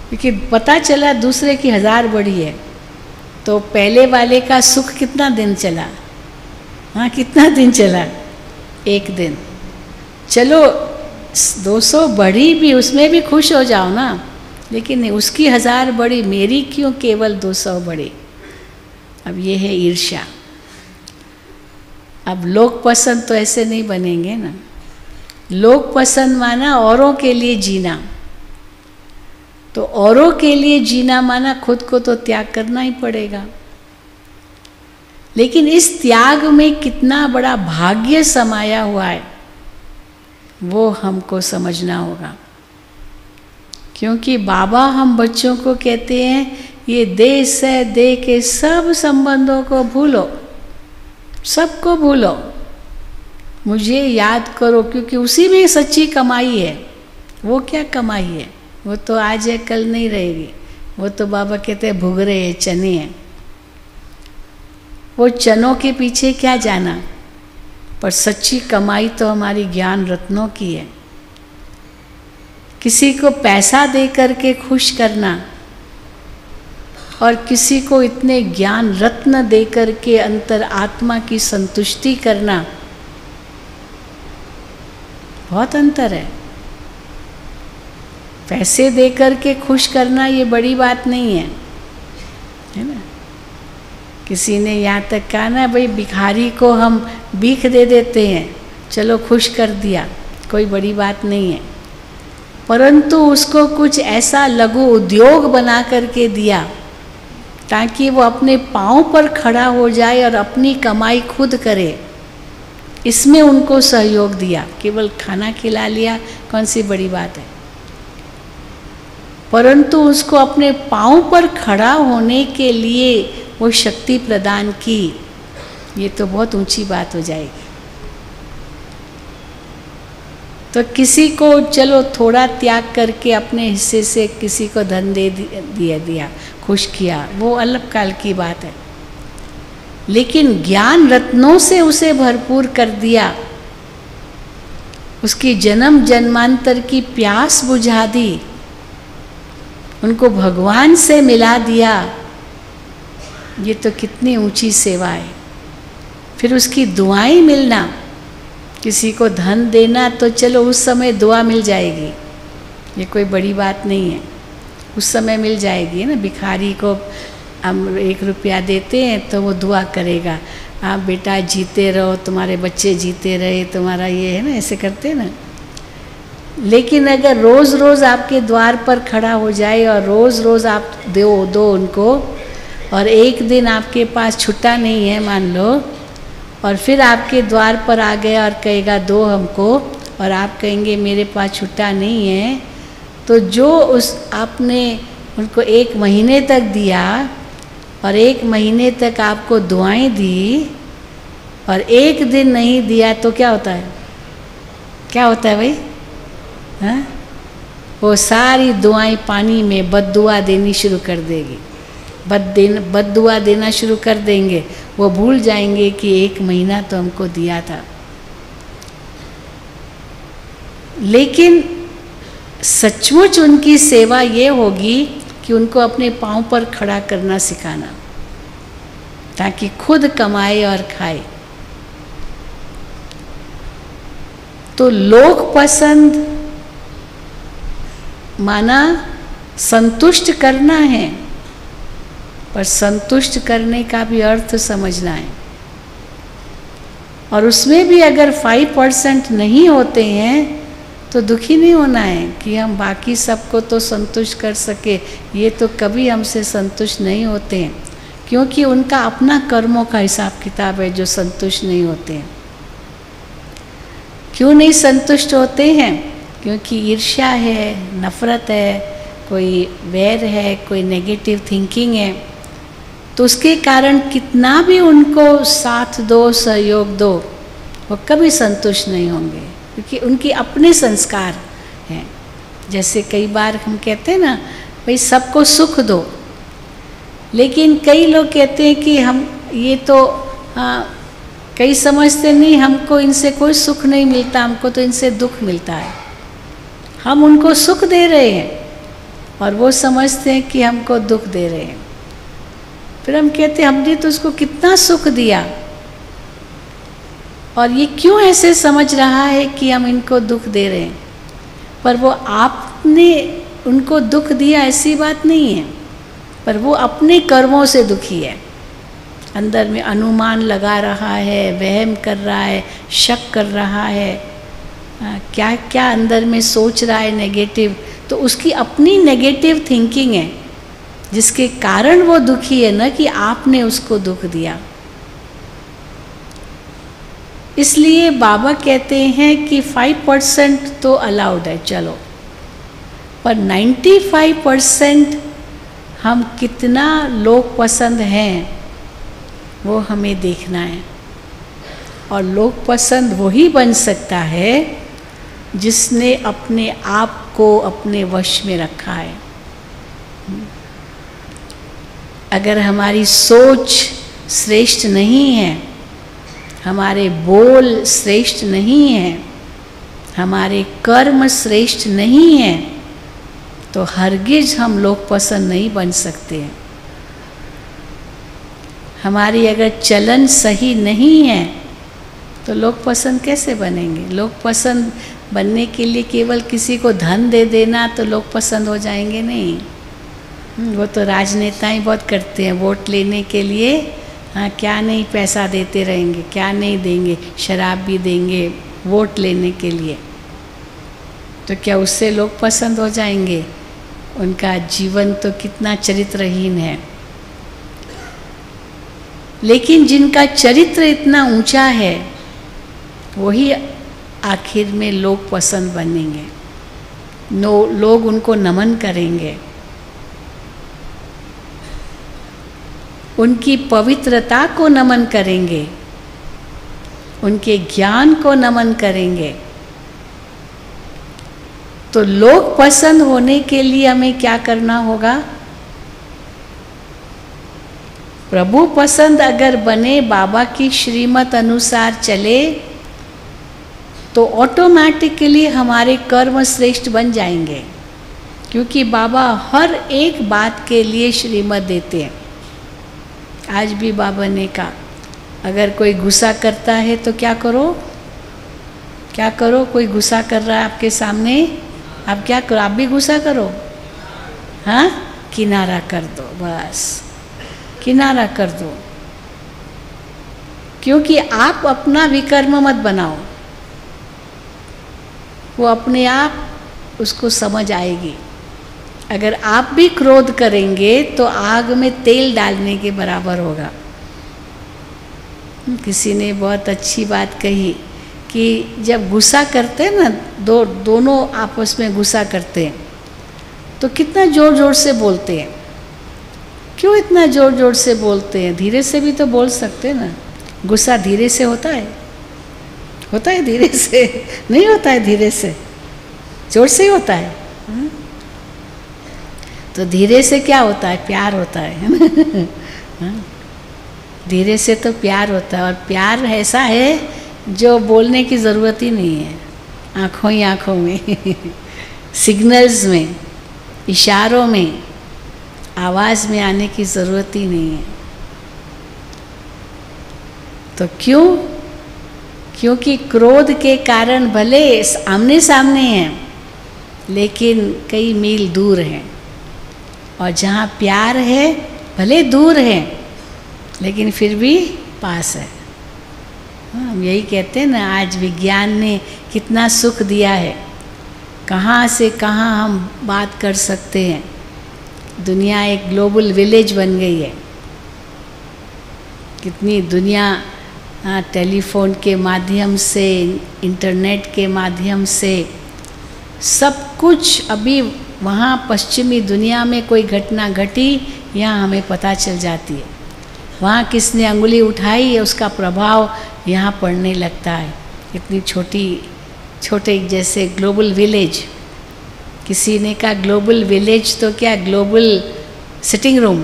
Speaker 1: क्योंकि पता चला दूसरे की 1000 बढ़ी है, तो पहले वाले का सुख कितना दिन चला, हाँ कितना दिन चला, एक दिन। चलो 200 बढ़ी भी, उसमें भी खुश हो जाओ ना, लेकिन नहीं, उसकी 1000 बढ़ी, मेरी क्यों केवल 200 बढ़ी। अब ये है ईर्ष्या। अब लोग पसंद तो ऐसे नहीं बनेंगे ना, लोग पसंद माना औरों के लिए जीना, तो औरों के लिए जीना माना खुद को तो त्याग करना ही पड़ेगा। लेकिन इस त्याग में कितना बड़ा भाग्य समाया हुआ है वो हमको समझना होगा। क्योंकि बाबा हम बच्चों को कहते हैं ये देह से देह के सब संबंधों को भूलो, सबको भूलो, मुझे याद करो, क्योंकि उसी में सच्ची कमाई है। वो क्या कमाई है, वो तो आज है कल नहीं रहेगी, वो तो बाबा कहते हैं भुगरे हैं, चने हैं। वो चनों के पीछे क्या जाना, पर सच्ची कमाई तो हमारी ज्ञान रत्नों की है। किसी को पैसा दे करके खुश करना और किसी को इतने ज्ञान रत्न दे करके अंतर आत्मा की संतुष्टि करना, बहुत अंतर है। पैसे दे करके खुश करना ये बड़ी बात नहीं है, है ना। किसी ने यहाँ तक कहा ना, भाई भिखारी को हम भीख दे देते हैं, चलो खुश कर दिया, कोई बड़ी बात नहीं है। परंतु उसको कुछ ऐसा लघु उद्योग बना करके दिया ताकि वो अपने पाँव पर खड़ा हो जाए और अपनी कमाई खुद करे, इसमें उनको सहयोग दिया। केवल खाना खिला लिया, कौन सी बड़ी बात है। परंतु उसको अपने पाँव पर खड़ा होने के लिए वो शक्ति प्रदान की, ये तो बहुत ऊंची बात हो जाएगी। तो किसी को चलो थोड़ा त्याग करके अपने हिस्से से किसी को धन दे दिया, खुश किया, वो अलग काल की बात है। लेकिन ज्ञान रत्नों से उसे भरपूर कर दिया, उसकी जन्म जन्मांतर की प्यास बुझा दी, उनको भगवान से मिला दिया। ये तो कितनी ऊंची सेवा है। फिर उसकी दुआएं मिलना, किसी को धन देना तो चलो उस समय दुआ मिल जाएगी, ये कोई बड़ी बात नहीं है, उस समय मिल जाएगी ना। भिखारी को हम 1 रुपया देते हैं तो वो दुआ करेगा, आप बेटा जीते रहो, तुम्हारे बच्चे जीते रहे, तुम्हारा ये है ना, ऐसे करते हैं ना। लेकिन अगर रोज़ रोज़ आपके द्वार पर खड़ा हो जाए और रोज़ रोज़ आप दो उनको, और एक दिन आपके पास छुट्टा नहीं है मान लो, और फिर आपके द्वार पर आ गया और कहेगा दो हमको, और आप कहेंगे मेरे पास छुट्टा नहीं है, तो जो उस आपने उनको 1 महीने तक दिया और 1 महीने तक आपको दुआएं दी और 1 दिन नहीं दिया तो क्या होता है? क्या होता है भाई? हाँ, वो सारी दुआएं पानी में बद्दुआ देनी शुरू कर देगी, बद्दुआ देना शुरू कर देंगे। वो भूल जाएंगे कि 1 महीना तो हमको दिया था। लेकिन सचमुच उनकी सेवा ये होगी कि उनको अपने पांव पर खड़ा करना सिखाना, ताकि खुद कमाए और खाए। तो लोक पसंद माना संतुष्ट करना है, पर संतुष्ट करने का भी अर्थ समझना है। और उसमें भी अगर 5% नहीं होते हैं तो दुखी नहीं होना है कि हम बाकी सबको तो संतुष्ट कर सके, ये तो कभी हमसे संतुष्ट नहीं होते हैं, क्योंकि उनका अपना कर्मों का हिसाब किताब है जो संतुष्ट नहीं होते हैं। क्यों नहीं संतुष्ट होते हैं? क्योंकि ईर्ष्या है, नफरत है, कोई वैर है, कोई नेगेटिव थिंकिंग है। तो उसके कारण कितना भी उनको साथ दो, सहयोग दो, वो कभी संतुष्ट नहीं होंगे, क्योंकि उनके अपने संस्कार हैं। जैसे कई बार हम कहते हैं ना, भाई सबको सुख दो, लेकिन कई लोग कहते हैं कि हम ये तो कई समझते नहीं, हमको इनसे कोई सुख नहीं मिलता, हमको तो इनसे दुख मिलता है। हम उनको सुख दे रहे हैं और वो समझते हैं कि हमको दुख दे रहे हैं। फिर हम कहते हैं हमने तो उसको कितना सुख दिया, और ये क्यों ऐसे समझ रहा है कि हम इनको दुख दे रहे हैं? पर वो आपने उनको दुख दिया ऐसी बात नहीं है, पर वो अपने कर्मों से दुखी है। अंदर में अनुमान लगा रहा है, वहम कर रहा है, शक कर रहा है, क्या क्या अंदर में सोच रहा है नेगेटिव। तो उसकी अपनी नेगेटिव थिंकिंग है जिसके कारण वो दुखी है, न कि आपने उसको दुख दिया। इसलिए बाबा कहते हैं कि 5% तो अलाउड है, चलो, पर 95% हम कितना लोक पसंद हैं वो हमें देखना है। और लोक पसंद वही बन सकता है जिसने अपने आप को अपने वश में रखा है। अगर हमारी सोच श्रेष्ठ नहीं है, हमारे बोल श्रेष्ठ नहीं है, हमारे कर्म श्रेष्ठ नहीं है, तो हरगिज हम लोक पसंद नहीं बन सकते हैं। हमारी अगर चलन सही नहीं है तो लोक पसंद कैसे बनेंगे? लोक पसंद बनने के लिए केवल किसी को धन दे देना तो लोक पसंद हो जाएंगे नहीं। वो तो राजनेता ही बहुत करते हैं, वोट लेने के लिए हाँ क्या नहीं पैसा देते रहेंगे, क्या नहीं देंगे, शराब भी देंगे वोट लेने के लिए। तो क्या उससे लोग पसंद हो जाएंगे? उनका जीवन तो कितना चरित्रहीन है। लेकिन जिनका चरित्र इतना ऊंचा है वही आखिर में लोग पसंद बनेंगे, लोग उनको नमन करेंगे, उनकी पवित्रता को नमन करेंगे, उनके ज्ञान को नमन करेंगे। तो लोग पसंद होने के लिए हमें क्या करना होगा? प्रभु पसंद अगर बने, बाबा की श्रीमत अनुसार चले, तो ऑटोमेटिकली हमारे कर्म श्रेष्ठ बन जाएंगे, क्योंकि बाबा हर एक बात के लिए श्रीमत देते हैं। आज भी बाबा ने कहा, अगर कोई गुस्सा करता है तो क्या करो, क्या करो? कोई गुस्सा कर रहा है आपके सामने, आप क्या करो? आप भी गुस्सा करो, हाँ, किनारा कर दो, बस किनारा कर दो, क्योंकि आप अपना विकर्म मत बनाओ, वो अपने आप उसको समझ आएगी। अगर आप भी क्रोध करेंगे तो आग में तेल डालने के बराबर होगा। किसी ने बहुत अच्छी बात कही कि जब गुस्सा करते हैं ना, दोनों आपस में गुस्सा करते हैं, तो कितना ज़ोर ज़ोर से बोलते हैं। क्यों इतना ज़ोर ज़ोर से बोलते हैं? धीरे से भी तो बोल सकते हैं ना। गुस्सा धीरे से होता है? होता है धीरे से? नहीं होता है धीरे से, जोर से ही होता है। तो धीरे से क्या होता है? प्यार होता है। धीरे से तो प्यार होता है, और प्यार ऐसा है जो बोलने की ज़रूरत ही नहीं है, आँखों ही आँखों में सिग्नल्स में, इशारों में, आवाज़ में आने की ज़रूरत ही नहीं है। तो क्यों? क्योंकि क्रोध के कारण भले आमने सामने हैं, लेकिन कई मील दूर हैं, और जहाँ प्यार है भले दूर है, लेकिन फिर भी पास है। हम यही कहते हैं ना, आज विज्ञान ने कितना सुख दिया है, कहाँ से कहाँ हम बात कर सकते हैं। दुनिया एक ग्लोबल विलेज बन गई है। कितनी दुनिया टेलीफोन के माध्यम से, इंटरनेट के माध्यम से सब कुछ, अभी वहाँ पश्चिमी दुनिया में कोई घटना घटी, यहाँ हमें पता चल जाती है। वहाँ किसने अंगुली उठाई है, उसका प्रभाव यहाँ पड़ने लगता है। इतनी छोटे जैसे ग्लोबल विलेज, किसी ने कहा ग्लोबल विलेज तो क्या, ग्लोबल सिटिंग रूम।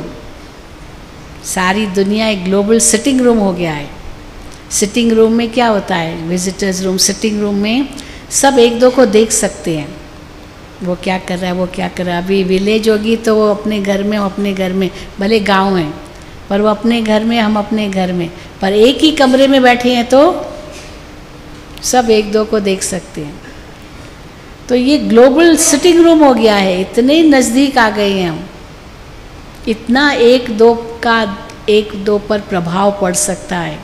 Speaker 1: सारी दुनिया एक ग्लोबल सिटिंग रूम हो गया है। सिटिंग रूम में क्या होता है? Visitors room. सिटिंग रूम में सब एक दो को देख सकते हैं, वो क्या कर रहा है, वो क्या कर रहा है। अभी विलेज होगी तो वो अपने घर में, अपने घर में, भले गांव है पर वो अपने घर में, हम अपने घर में, पर एक ही कमरे में बैठे हैं तो सब एक दो को देख सकते हैं। तो ये ग्लोबल सिटिंग रूम हो गया है, इतने नज़दीक आ गए हैं हम, इतना एक दो पर प्रभाव पड़ सकता है।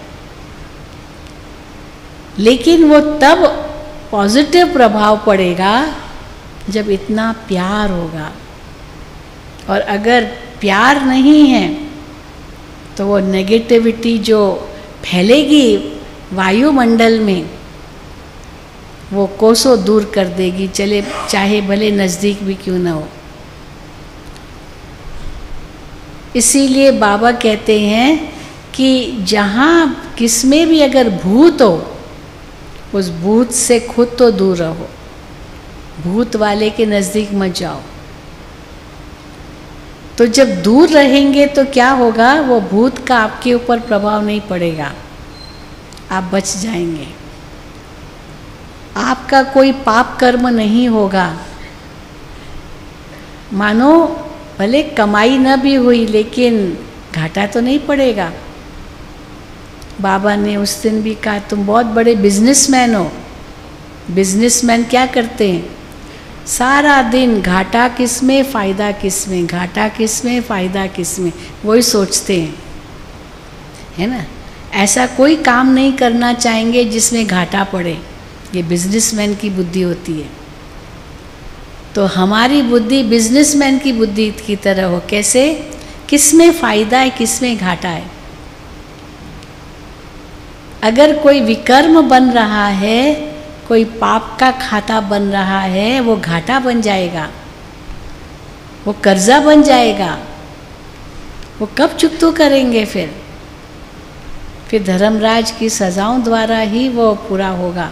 Speaker 1: लेकिन वो तब पॉजिटिव प्रभाव पड़ेगा जब इतना प्यार होगा, और अगर प्यार नहीं है तो वो नेगेटिविटी जो फैलेगी वायुमंडल में, वो कोसों दूर कर देगी, चाहे भले नज़दीक भी क्यों ना हो। इसीलिए बाबा कहते हैं कि जहाँ किसमें भी अगर भूत हो, उस भूत से खुद तो दूर रहो, भूत वाले के नज़दीक मत जाओ। तो जब दूर रहेंगे तो क्या होगा? वो भूत का आपके ऊपर प्रभाव नहीं पड़ेगा, आप बच जाएंगे। आपका कोई पाप कर्म नहीं होगा। मानो भले कमाई न भी हुई, लेकिन घाटा तो नहीं पड़ेगा। बाबा ने उस दिन भी कहा, तुम बहुत बड़े बिजनेसमैन हो। बिजनेसमैन क्या करते हैं? सारा दिन घाटा किस में, फ़ायदा किस में, घाटा किस में, फ़ायदा किस में, वही सोचते हैं, है ना। ऐसा कोई काम नहीं करना चाहेंगे जिसमें घाटा पड़े। ये बिजनेसमैन की बुद्धि होती है। तो हमारी बुद्धि बिजनेसमैन की बुद्धि की तरह हो। कैसे? किस में फ़ायदा है, किस में घाटा है। अगर कोई विकर्म बन रहा है, कोई पाप का खाता बन रहा है, वो घाटा बन जाएगा, वो कर्जा बन जाएगा। वो कब चुकता करेंगे? फिर धर्मराज की सजाओं द्वारा ही वो पूरा होगा।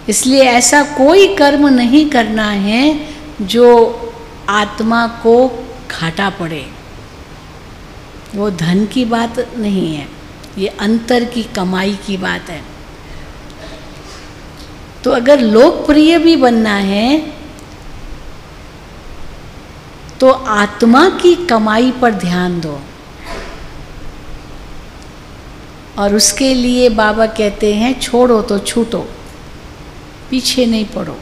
Speaker 1: इसलिए ऐसा कोई कर्म नहीं करना है जो आत्मा को घाटा पड़े। वो धन की बात नहीं है, ये अंतर की कमाई की बात है। तो अगर लोकप्रिय भी बनना है तो आत्मा की कमाई पर ध्यान दो। और उसके लिए बाबा कहते हैं छोड़ो तो छूटो, पीछे नहीं पड़ो,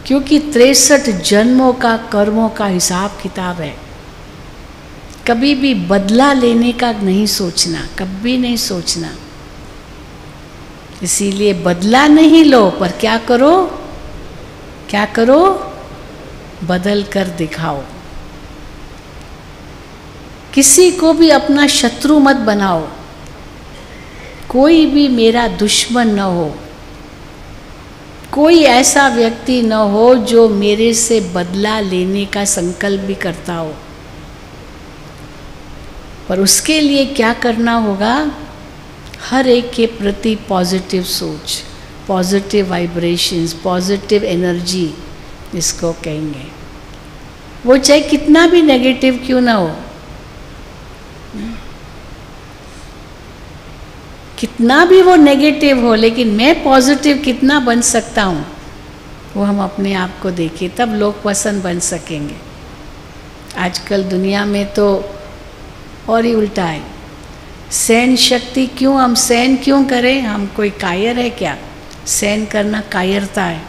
Speaker 1: क्योंकि 63 जन्मों का कर्मों का हिसाब किताब है। कभी भी बदला लेने का नहीं सोचना, कभी नहीं सोचना। इसीलिए बदला नहीं लो, पर क्या करो, क्या करो, बदल कर दिखाओ। किसी को भी अपना शत्रु मत बनाओ, कोई भी मेरा दुश्मन न हो, कोई ऐसा व्यक्ति न हो जो मेरे से बदला लेने का संकल्प भी करता हो। पर उसके लिए क्या करना होगा, हर एक के प्रति पॉजिटिव सोच, पॉजिटिव वाइब्रेशंस, पॉजिटिव एनर्जी इसको कहेंगे। वो चाहे कितना भी नेगेटिव क्यों ना हो, कितना भी वो नेगेटिव हो, लेकिन मैं पॉजिटिव कितना बन सकता हूँ, वो हम अपने आप को देखें, तब लोग पसंद बन सकेंगे। आजकल दुनिया में तो और ही उल्टा है। सहन शक्ति क्यों, हम सहन क्यों करें, हम कोई कायर है क्या? सहन करना कायरता है।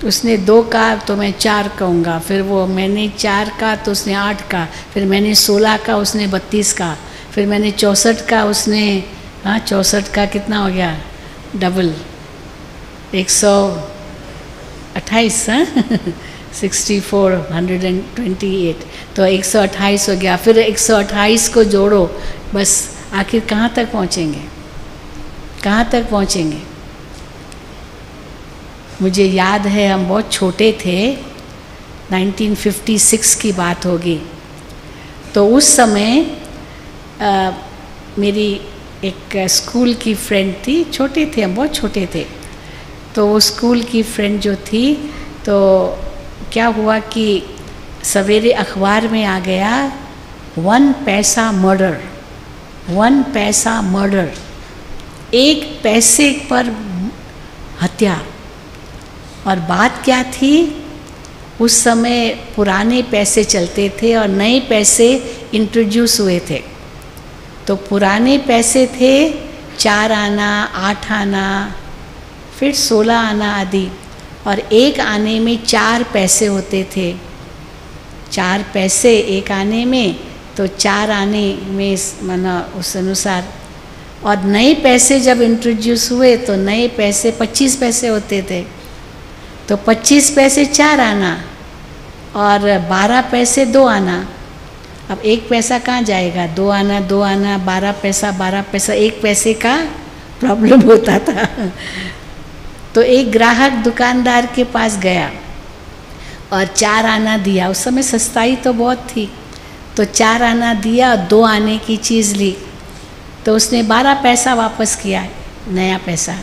Speaker 1: उसने 2 कहा तो मैं 4 कहूँगा, फिर वो मैंने 4 कहा तो उसने 8 कहा, फिर मैंने 16 कहा उसने 32 कहा, फिर मैंने 64 कहा उसने 64 का कितना हो गया, डबल 128, 64 128, तो 128 हो गया। फिर 128 को जोड़ो, बस आखिर कहाँ तक पहुँचेंगे, कहाँ तक पहुँचेंगे? मुझे याद है हम बहुत छोटे थे, 1956 की बात होगी। तो उस समय मेरी एक स्कूल की फ्रेंड थी, छोटे थे हम, बहुत छोटे थे। तो वो स्कूल की फ्रेंड जो थी, तो क्या हुआ कि सवेरे अखबार में आ गया 1 पैसा मर्डर, 1 पैसा मर्डर, 1 पैसे पर हत्या। और बात क्या थी, उस समय पुराने पैसे चलते थे और नए पैसे इंट्रोड्यूस हुए थे। तो पुराने पैसे थे 4 आना, 8 आना, फिर 16 आना आदि, और 1 आने में 4 पैसे होते थे। 4 पैसे 1 आने में, तो 4 आने में माना उस अनुसार। और नए पैसे जब इंट्रोड्यूस हुए तो नए पैसे 25 पैसे होते थे। तो 25 पैसे 4 आना और 12 पैसे 2 आना। अब 1 पैसा कहाँ जाएगा, 2 आना 2 आना, 12 पैसा 12 पैसा, 1 पैसे का प्रॉब्लम होता था। तो एक ग्राहक दुकानदार के पास गया और 4 आना दिया। उस समय सस्ताई तो बहुत थी, तो 4 आना दिया और 2 आने की चीज़ ली। तो उसने 12 पैसा वापस किया, नया पैसा।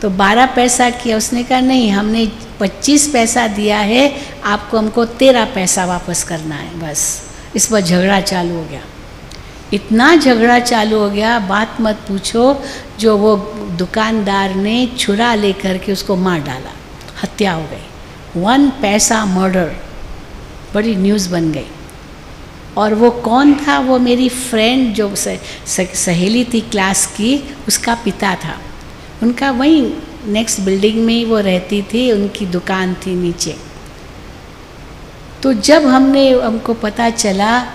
Speaker 1: तो 12 पैसा किया, उसने कहा नहीं, हमने 25 पैसा दिया है, आपको हमको 13 पैसा वापस करना है। बस इस पर झगड़ा चालू हो गया, इतना झगड़ा चालू हो गया, बात मत पूछो। जो वो दुकानदार ने छुरा लेकर के उसको मार डाला, हत्या हो गई। 1 पैसा मर्डर, बड़ी न्यूज़ बन गई। और वो कौन था, वो मेरी फ्रेंड जो सहेली थी क्लास की, उसका पिता था। उनका वहीं नेक्स्ट बिल्डिंग में ही वो रहती थी, उनकी दुकान थी नीचे। तो जब हमको पता चला,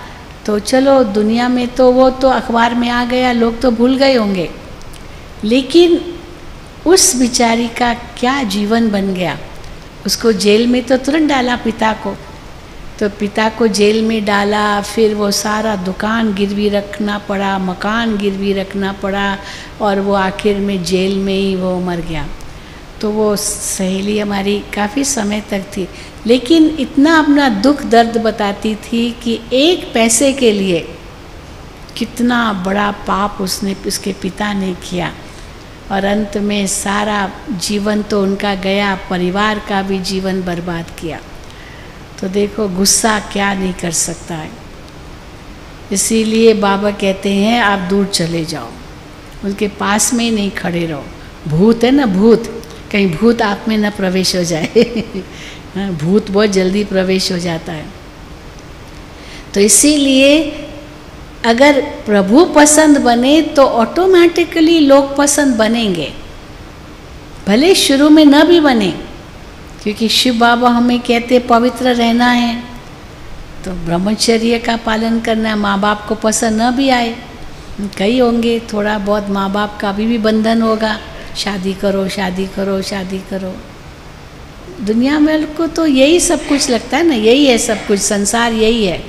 Speaker 1: तो चलो दुनिया में तो वो तो अखबार में आ गया, लोग तो भूल गए होंगे, लेकिन उस बिचारी का क्या जीवन बन गया। उसको जेल में तो तुरंत डाला पिता को, तो पिता को जेल में डाला, फिर वो सारा दुकान गिरवी रखना पड़ा, मकान गिरवी रखना पड़ा, और वो आखिर में जेल में ही वो मर गया। तो वो सहेली हमारी काफ़ी समय तक थी, लेकिन इतना अपना दुख दर्द बताती थी कि 1 पैसे के लिए कितना बड़ा पाप उसके पिता ने किया। और अंत में सारा जीवन तो उनका गया, परिवार का भी जीवन बर्बाद किया। तो देखो गुस्सा क्या नहीं कर सकता है। इसीलिए बाबा कहते हैं आप दूर चले जाओ, उनके पास में ही नहीं खड़े रहो। भूत है ना, भूत, कहीं भूत आप में न प्रवेश हो जाए। भूत बहुत जल्दी प्रवेश हो जाता है। तो इसीलिए अगर प्रभु पसंद बने तो ऑटोमेटिकली लोग पसंद बनेंगे, भले शुरू में न भी बने, क्योंकि शिव बाबा हमें कहते पवित्र रहना है, तो ब्रह्मचर्य का पालन करना है। माँ बाप को पसंद न भी आए, कई होंगे, थोड़ा बहुत माँ बाप का अभी भी बंधन होगा, शादी करो शादी करो शादी करो। दुनिया में को तो यही सब कुछ लगता है ना, यही है सब कुछ, संसार यही है।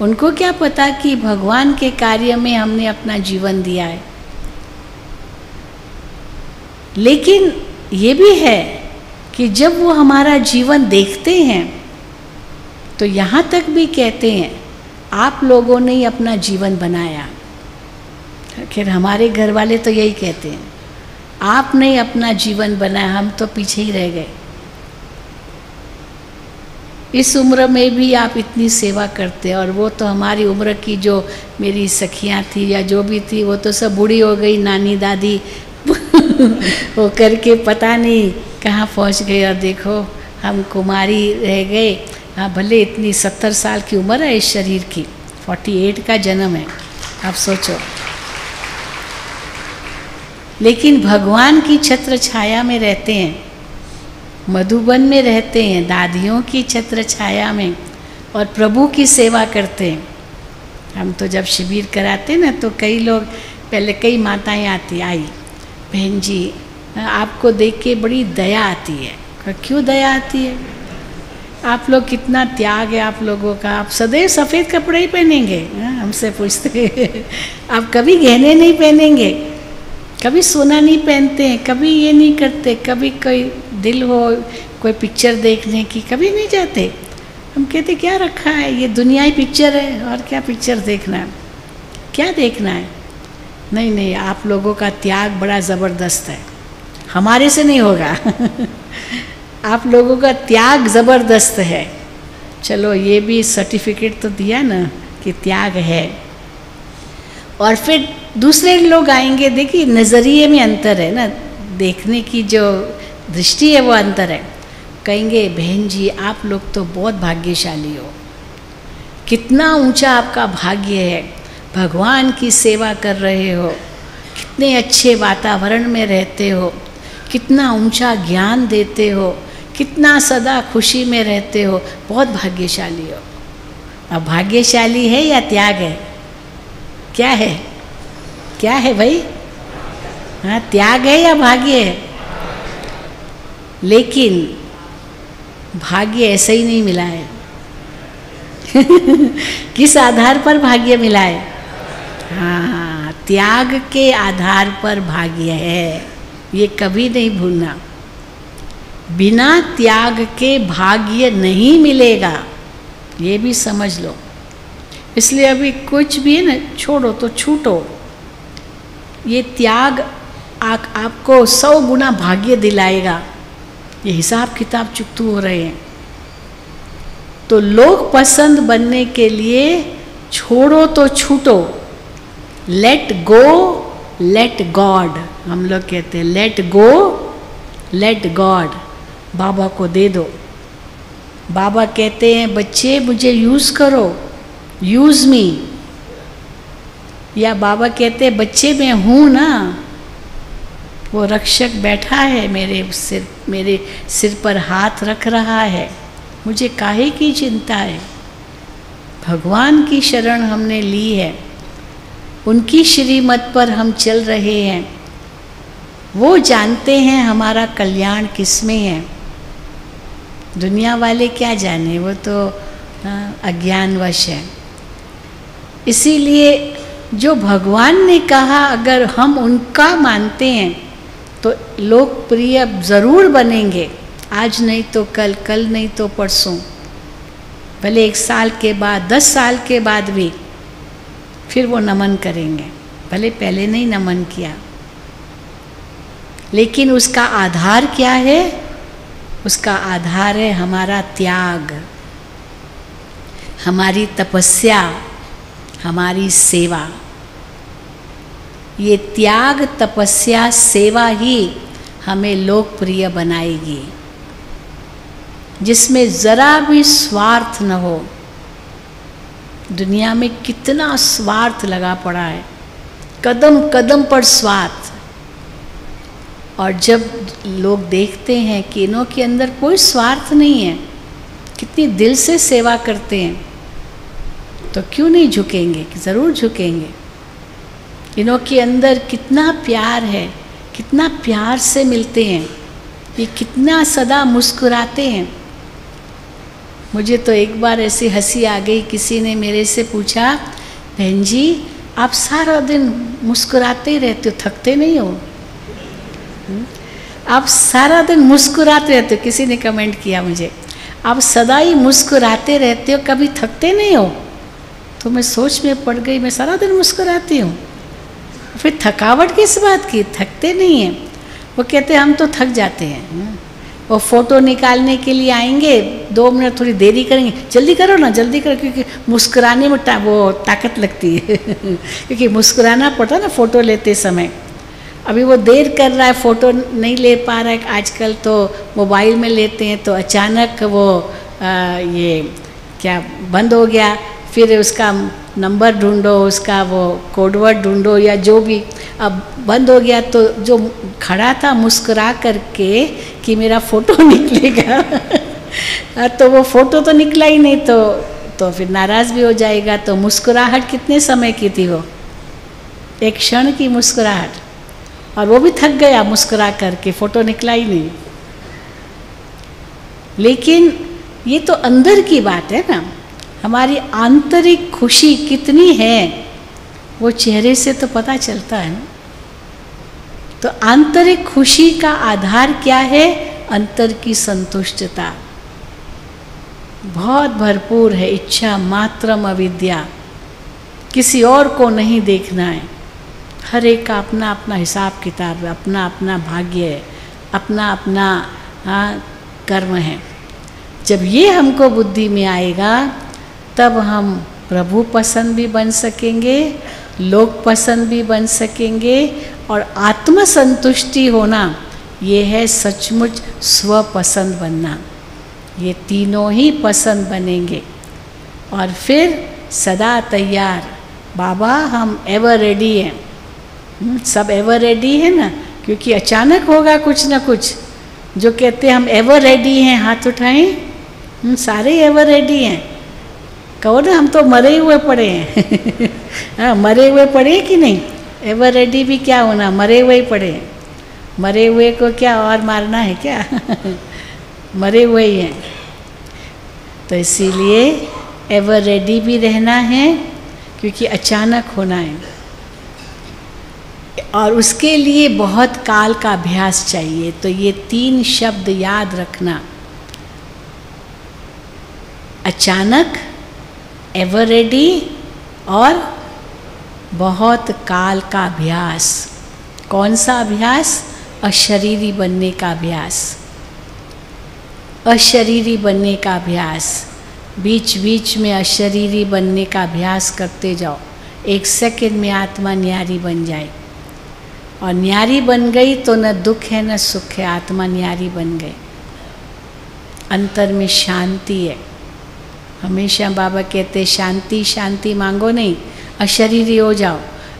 Speaker 1: उनको क्या पता कि भगवान के कार्य में हमने अपना जीवन दिया है। लेकिन ये भी है कि जब वो हमारा जीवन देखते हैं तो यहाँ तक भी कहते हैं आप लोगों ने ही अपना जीवन बनाया। आखिर हमारे घर वाले तो यही कहते हैं, आपने अपना जीवन बनाया, हम तो पीछे ही रह गए। इस उम्र में भी आप इतनी सेवा करते हैं, और वो तो हमारी उम्र की जो मेरी सखियाँ थी या जो भी थी वो तो सब बूढ़ी हो गई, नानी दादी हो करके पता नहीं कहाँ पहुँच गई, और देखो हम कुमारी रह गए। हाँ, भले इतनी 70 साल की उम्र है इस शरीर की, 48 का जन्म है, आप सोचो। लेकिन भगवान की छत्र छाया में रहते हैं, मधुबन में रहते हैं, दादियों की छत्र छाया में, और प्रभु की सेवा करते हैं। हम तो जब शिविर कराते ना तो कई लोग, पहले कई माताएं आई, बहन जी आपको देख के बड़ी दया आती है। क्यों दया आती है? आप लोग कितना त्याग है आप लोगों का, आप सदैव सफ़ेद कपड़े ही पहनेंगे। हमसे पूछते आप कभी गहने नहीं पहनेंगे, कभी सोना नहीं पहनते हैं, कभी ये नहीं करते, कभी कोई दिल हो कोई पिक्चर देखने की कभी नहीं जाते। हम कहते क्या रखा है, ये दुनियाई पिक्चर है, और क्या पिक्चर देखना है, क्या देखना है। नहीं नहीं, आप लोगों का त्याग बड़ा ज़बरदस्त है, हमारे से नहीं होगा। आप लोगों का त्याग ज़बरदस्त है। चलो ये भी सर्टिफिकेट तो दिया ना कि त्याग है। और फिर दूसरे लोग आएंगे, देखिए नज़रिए में अंतर है ना, देखने की जो दृष्टि है वो अंतर है। कहेंगे बहन जी आप लोग तो बहुत भाग्यशाली हो, कितना ऊंचा आपका भाग्य है, भगवान की सेवा कर रहे हो, कितने अच्छे वातावरण में रहते हो, कितना ऊंचा ज्ञान देते हो, कितना सदा खुशी में रहते हो, बहुत भाग्यशाली हो। अब भाग्यशाली है या त्याग है? क्या है, क्या है भाई? हाँ, त्याग है या भाग्य है? लेकिन भाग्य ऐसे ही नहीं मिला है। किस आधार पर भाग्य मिला है? हाँ, त्याग के आधार पर भाग्य है, ये कभी नहीं भूलना। बिना त्याग के भाग्य नहीं मिलेगा, ये भी समझ लो। इसलिए अभी कुछ भी है ना, छोड़ो तो छूटो। ये त्याग आपको 100 गुना भाग्य दिलाएगा। ये हिसाब किताब चुकतू हो रहे हैं। तो लोग पसंद बनने के लिए छोड़ो तो छूटो। लेट गो लेट गॉड, हम लोग कहते हैं लेट गो लेट गॉड। बाबा को दे दो। बाबा कहते हैं बच्चे मुझे यूज़ करो, यूज़ मी। या बाबा कहते हैं बच्चे मैं हूँ ना, वो रक्षक बैठा है मेरे सिर पर हाथ रख रहा है, मुझे काहे की चिंता है। भगवान की शरण हमने ली है, उनकी श्रीमत पर हम चल रहे हैं। वो जानते हैं हमारा कल्याण किस में है। दुनिया वाले क्या जाने, वो तो अज्ञानवश है। इसीलिए जो भगवान ने कहा अगर हम उनका मानते हैं तो लोकप्रिय ज़रूर बनेंगे। आज नहीं तो कल, कल नहीं तो परसों, भले 1 साल के बाद 10 साल के बाद भी फिर वो नमन करेंगे, भले पहले नहीं नमन किया। लेकिन उसका आधार क्या है? उसका आधार है हमारा त्याग, हमारी तपस्या, हमारी सेवा, ये त्याग तपस्या सेवा ही हमें लोकप्रिय बनाएगी, जिसमें ज़रा भी स्वार्थ न हो। दुनिया में कितना स्वार्थ लगा पड़ा है, कदम कदम पर स्वार्थ। और जब लोग देखते हैं कि इन्हों के अंदर कोई स्वार्थ नहीं है, कितनी दिल से सेवा करते हैं, तो क्यों नहीं झुकेंगे? ज़रूर झुकेंगे। इन्हों के अंदर कितना प्यार है, कितना प्यार से मिलते हैं, ये कितना सदा मुस्कुराते हैं। मुझे तो एक बार ऐसी हंसी आ गई, किसी ने मेरे से पूछा, बहन जी आप सारा दिन मुस्कुराते रहते हो, थकते नहीं हो? आप सारा दिन मुस्कुराते रहते हो, किसी ने कमेंट किया मुझे, आप सदा ही मुस्कुराते रहते हो, कभी थकते नहीं हो? तो मैं सोच में पड़ गई, मैं सारा दिन मुस्कुराती हूँ, फिर थकावट किस बात की? थकते नहीं हैं। वो कहते हम तो थक जाते हैं। वो फ़ोटो निकालने के लिए आएंगे, 2 मिनट थोड़ी देरी करेंगे, जल्दी करो ना, जल्दी करो, क्योंकि मुस्कुराने में वो ताकत लगती है क्योंकि मुस्कुराना पड़ता है ना फ़ोटो लेते समय। अभी वो देर कर रहा है, फ़ोटो नहीं ले पा रहा है, आजकल तो मोबाइल में लेते हैं, तो अचानक वो ये क्या बंद हो गया, फिर उसका नंबर ढूंढो, उसका वो कोडवर्ड ढूंढो या जो भी, अब बंद हो गया। तो जो खड़ा था मुस्कुरा करके कि मेरा फ़ोटो निकलेगा तो वो फ़ोटो तो निकला ही नहीं, तो फिर नाराज़ भी हो जाएगा। तो मुस्कुराहट कितने समय की थी? वो एक क्षण की मुस्कुराहट, और वो भी थक गया मुस्कुरा करके, फ़ोटो निकला ही नहीं। लेकिन ये तो अंदर की बात है ना, हमारी आंतरिक खुशी कितनी है वो चेहरे से तो पता चलता है ना। तो आंतरिक खुशी का आधार क्या है? अंतर की संतुष्टता बहुत भरपूर है। इच्छा मात्रम अविद्या, किसी और को नहीं देखना है। हर एक का अपना अपना हिसाब किताब है, अपना अपना भाग्य है, अपना अपना कर्म है। जब ये हमको बुद्धि में आएगा तब हम प्रभु पसंद भी बन सकेंगे, लोक पसंद भी बन सकेंगे, और आत्म संतुष्टि होना ये है सचमुच स्वपसंद बनना। ये तीनों ही पसंद बनेंगे और फिर सदा तैयार। बाबा हम एवर रेडी हैं। सब एवर रेडी है ना, क्योंकि अचानक होगा कुछ ना कुछ। जो कहते हैं हम एवर रेडी हैं, हाथ उठाएं। सारे एवर रेडी हैं। कहो ना हम तो मरे हुए पड़े हैं हाँ, मरे हुए पड़े हैं कि नहीं? एवर रेडी भी क्या होना, मरे हुए ही पड़े हैं। मरे हुए को क्या और मारना है क्या मरे हुए ही हैं। तो इसीलिए एवर रेडी भी रहना है, क्योंकि अचानक होना है, और उसके लिए बहुत काल का अभ्यास चाहिए। तो ये 3 शब्द याद रखना, अचानक, एवर रेडी और बहुत काल का अभ्यास। कौन सा अभ्यास? अशरीरी बनने का अभ्यास। अशरीरी बनने का अभ्यास। बीच बीच में अशरीरी बनने का अभ्यास करते जाओ। 1 सेकंड में आत्मा न्यारी बन जाए, और न्यारी बन गई तो न दुख है न सुख है, आत्मा न्यारी बन गई। अंतर में शांति है। हमेशा बाबा कहते शांति शांति मांगो नहीं, अशरीरी हो जाओ।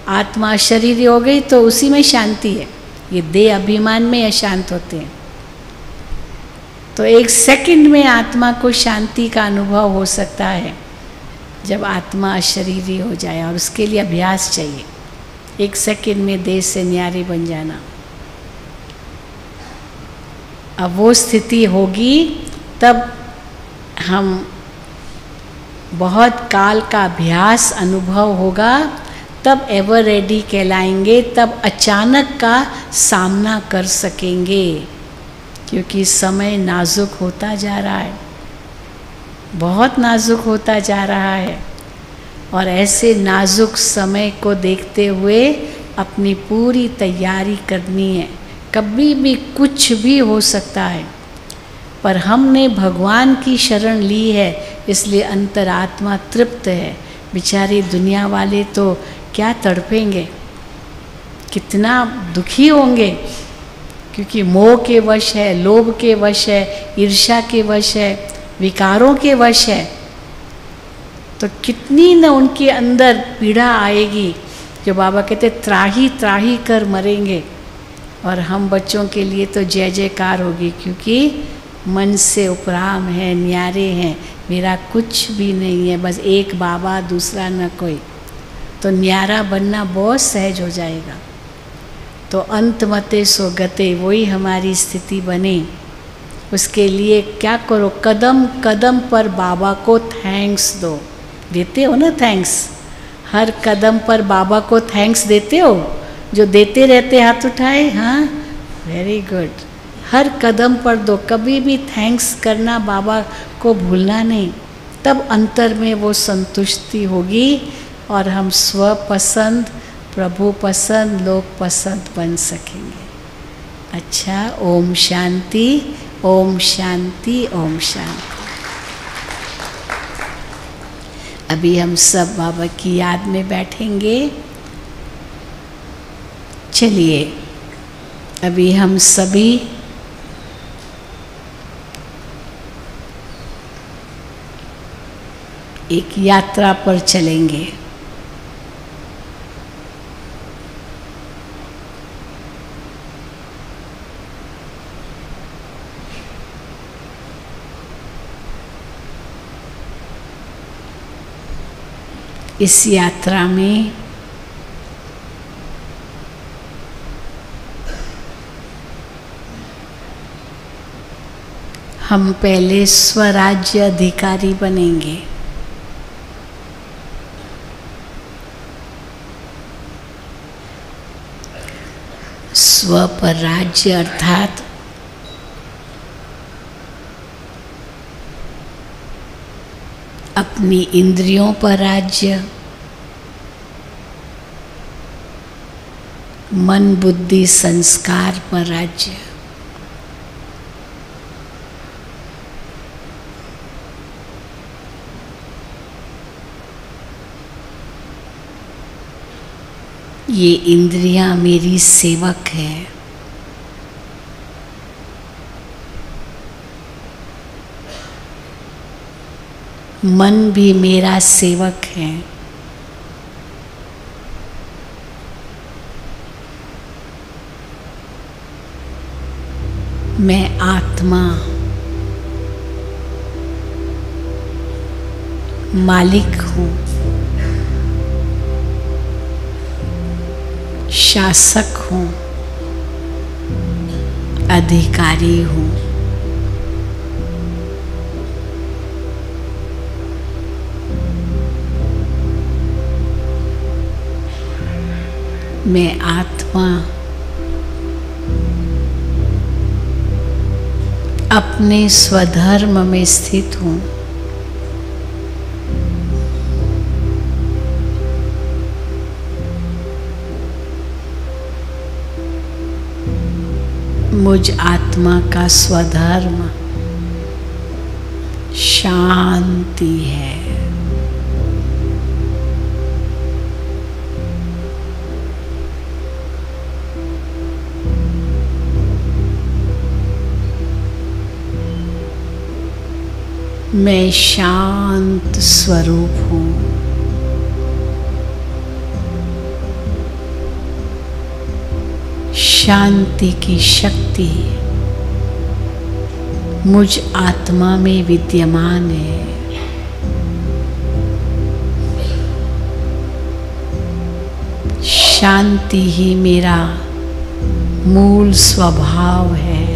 Speaker 1: आत्मा अशरीरी हो गई तो उसी में शांति है। ये देह अभिमान में अशांत होते हैं। तो 1 सेकंड में आत्मा को शांति का अनुभव हो सकता है जब आत्मा अशरीरी हो जाए, और उसके लिए अभ्यास चाहिए। 1 सेकंड में देह से न्यारी बन जाना। अब वो स्थिति होगी तब हम बहुत काल का अभ्यास अनुभव होगा, तब एवर रेडी कहलाएंगे, तब अचानक का सामना कर सकेंगे। क्योंकि समय नाजुक होता जा रहा है, बहुत नाजुक होता जा रहा है, और ऐसे नाजुक समय को देखते हुए अपनी पूरी तैयारी करनी है। कभी भी कुछ भी हो सकता है, पर हमने भगवान की शरण ली है, इसलिए अंतरात्मा तृप्त है बेचारे दुनिया वाले तो क्या तड़पेंगे, कितना दुखी होंगे, क्योंकि मोह के वश है, लोभ के वश है, ईर्ष्या के वश है, विकारों के वश है। तो कितनी न उनके अंदर पीड़ा आएगी, जो बाबा कहते त्राही त्राही कर मरेंगे। और हम बच्चों के लिए तो जय जयकार होगी, क्योंकि मन से उपराम है, न्यारे हैं, मेरा कुछ भी नहीं है, बस एक बाबा दूसरा न कोई। तो न्यारा बनना बहुत सहज हो जाएगा। तो अंत मते सो गते, वही हमारी स्थिति बने। उसके लिए क्या करो, कदम कदम पर बाबा को थैंक्स दो। देते हो ना थैंक्स? हर कदम पर बाबा को थैंक्स देते हो? जो देते रहते हाथ उठाए, हाँ, वेरी गुड। हर कदम पर दो, कभी भी थैंक्स करना बाबा को भूलना नहीं। तब अंतर में वो संतुष्टि होगी और हम स्वपसंद, प्रभु पसंद, लोक पसंद बन सकेंगे। अच्छा, ओम शांति, ओम शांति, ओम शांति। अभी हम सब बाबा की याद में बैठेंगे। चलिए, अभी हम सभी एक यात्रा पर चलेंगे। इस यात्रा में हम पहले स्वराज्य अधिकारी बनेंगे। स्व पर राज्य अर्थात अपनी इंद्रियों पर राज्य, मन बुद्धि संस्कार पर राज्य। ये इंद्रियां मेरी सेवक है। मन भी मेरा सेवक है। मैं आत्मा मालिक हूँ, शासक हूँ, अधिकारी हूँ। मैं आत्मा अपने स्वधर्म में स्थित हूँ। मुझ आत्मा का स्वधर्म शांति है। मैं शांत स्वरूप हूँ। शांति की शक्ति मुझ आत्मा में विद्यमान है। शांति ही मेरा मूल स्वभाव है।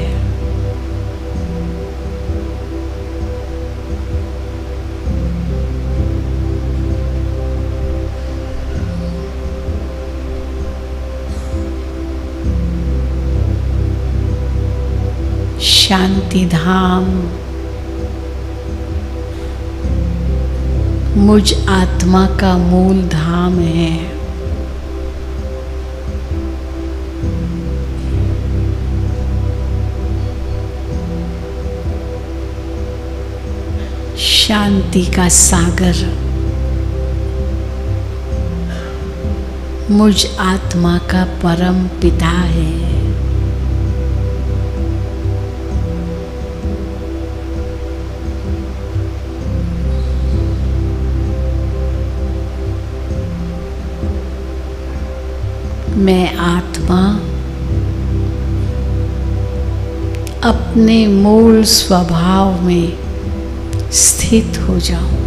Speaker 1: शांति धाम मुझ आत्मा का मूल धाम है। शांति का सागर मुझ आत्मा का परम पिता है। मैं आत्मा अपने मूल स्वभाव में स्थित हो जाऊं।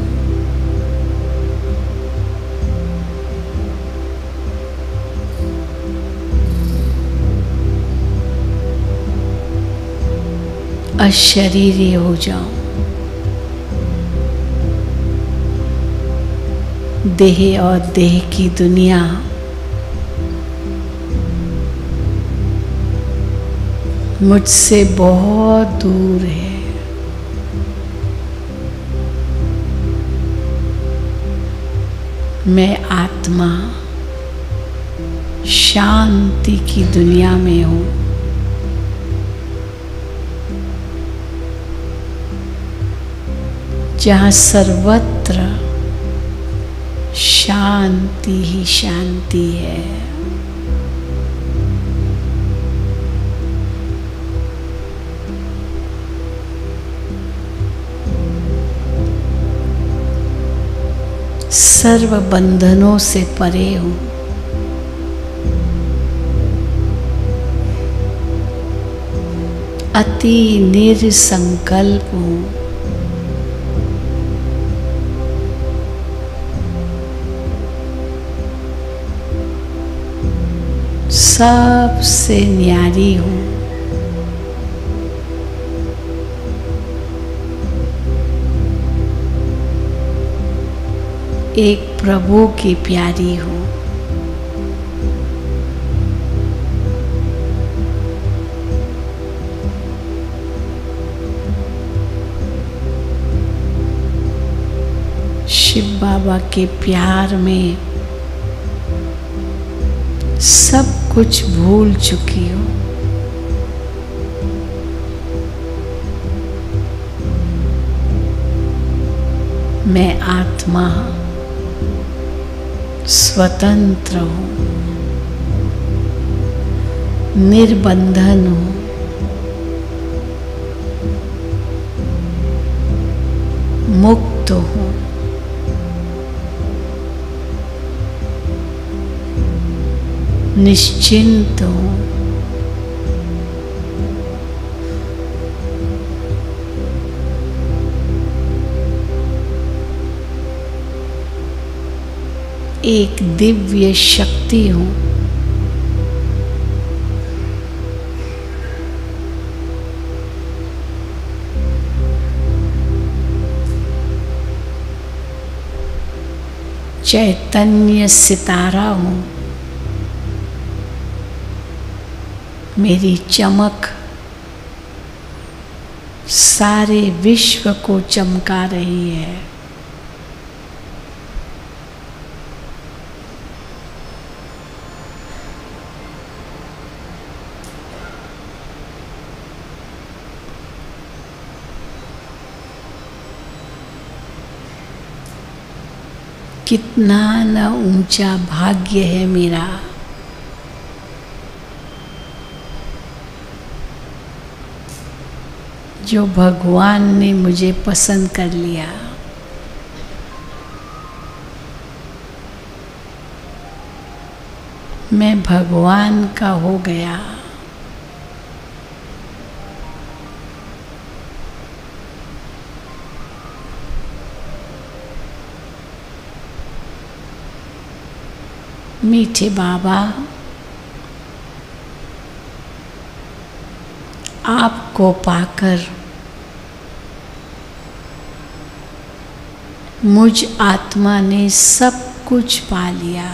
Speaker 1: अशरीरी हो जाऊं। देह और देह की दुनिया मुझसे बहुत दूर है। मैं आत्मा शांति की दुनिया में हूँ। जहाँ सर्वत्र शांति ही शांति है। सर्व बंधनों से परे हूँ। अति निरसंकल्प हूँ। सबसे न्यारी हूँ। एक प्रभु की प्यारी हूँ। शिव बाबा के प्यार में सब कुछ भूल चुकी हूँ। मैं आत्मा स्वतंत्र हूँ, निर्बंधन हूँ। मुक्त हूँ। निश्चिंत हूँ। एक दिव्य शक्ति हूँ। चैतन्य सितारा हूँ। मेरी चमक सारे विश्व को चमका रही है। कितना न ऊंचा भाग्य है मेरा। जो भगवान ने मुझे पसंद कर लिया। मैं भगवान का हो गया। मीठे बाबा, आपको पाकर मुझ आत्मा ने सब कुछ पा लिया।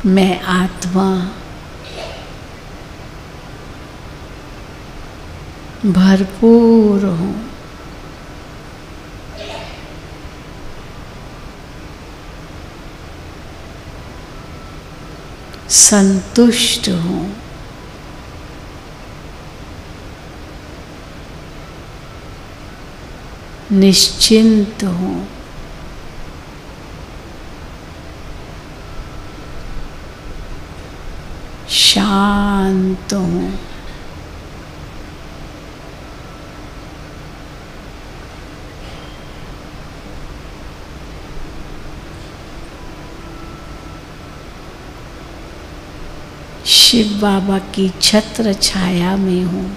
Speaker 1: मैं आत्मा भरपूर हूँ। संतुष्ट हूँ, निश्चिंत हूँ, शांत हूँ, शिव बाबा की छत्र छाया में हूँ।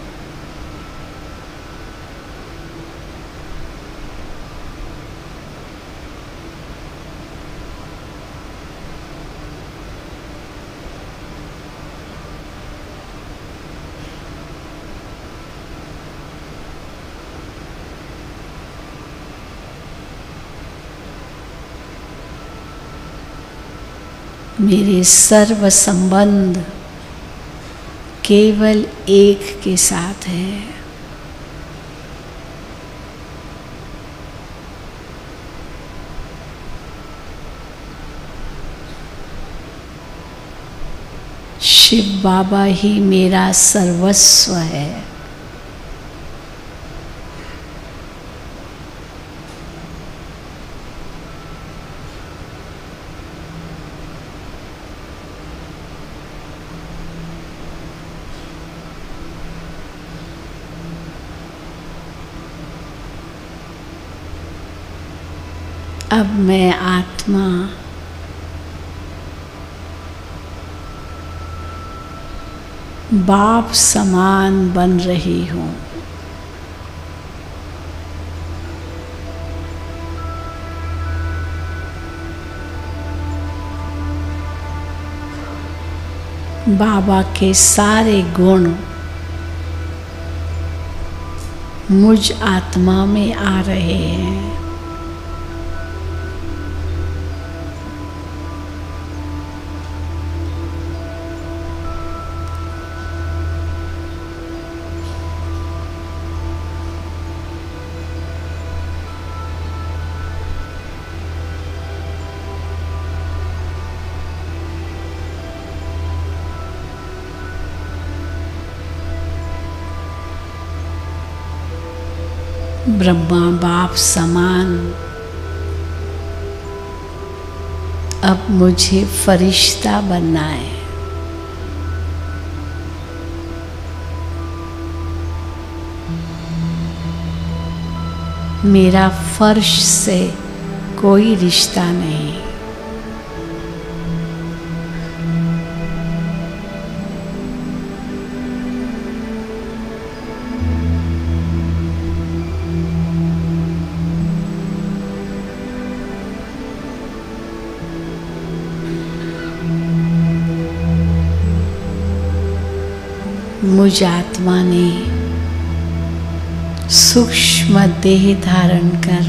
Speaker 1: मेरे सर्व संबंध केवल एक के साथ है। शिव बाबा ही मेरा सर्वस्व है। अब मैं आत्मा बाप समान बन रही हूँ। बाबा के सारे गुण मुझ आत्मा में आ रहे हैं। ब्रह्मा बाप समान अब मुझे फरिश्ता बनना है। मेरा फर्श से कोई रिश्ता नहीं। मुझ आत्मा ने सूक्ष्म देह धारण कर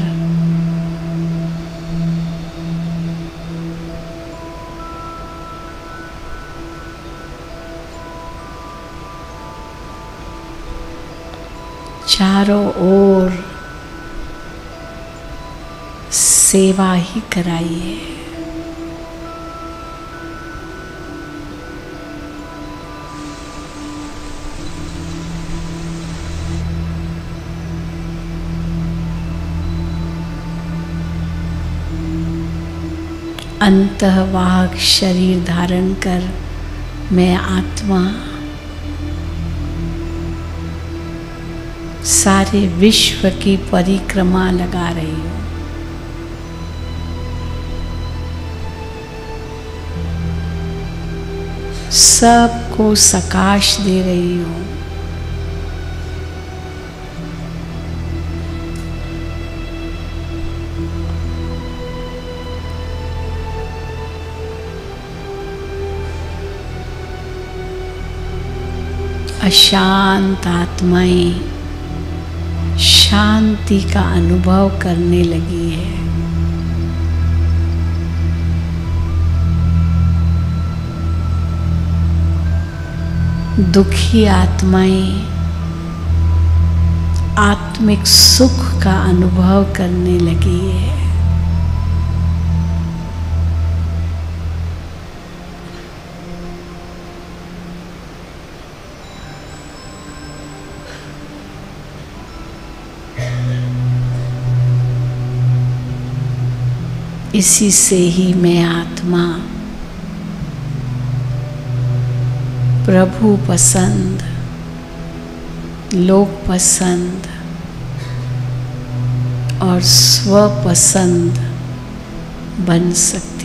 Speaker 1: चारों ओर सेवा ही कराई है। अंतःवाहक शरीर धारण कर मैं आत्मा सारे विश्व की परिक्रमा लगा रही हूँ। सबको सकाश दे रही हूँ। अशांत आत्माएं शांति का अनुभव करने लगी है। दुखी आत्माएं आत्मिक सुख का अनुभव करने लगी है। इसी से ही मैं आत्मा प्रभु पसंद, लोक पसंद और स्वपसंद बन सकती।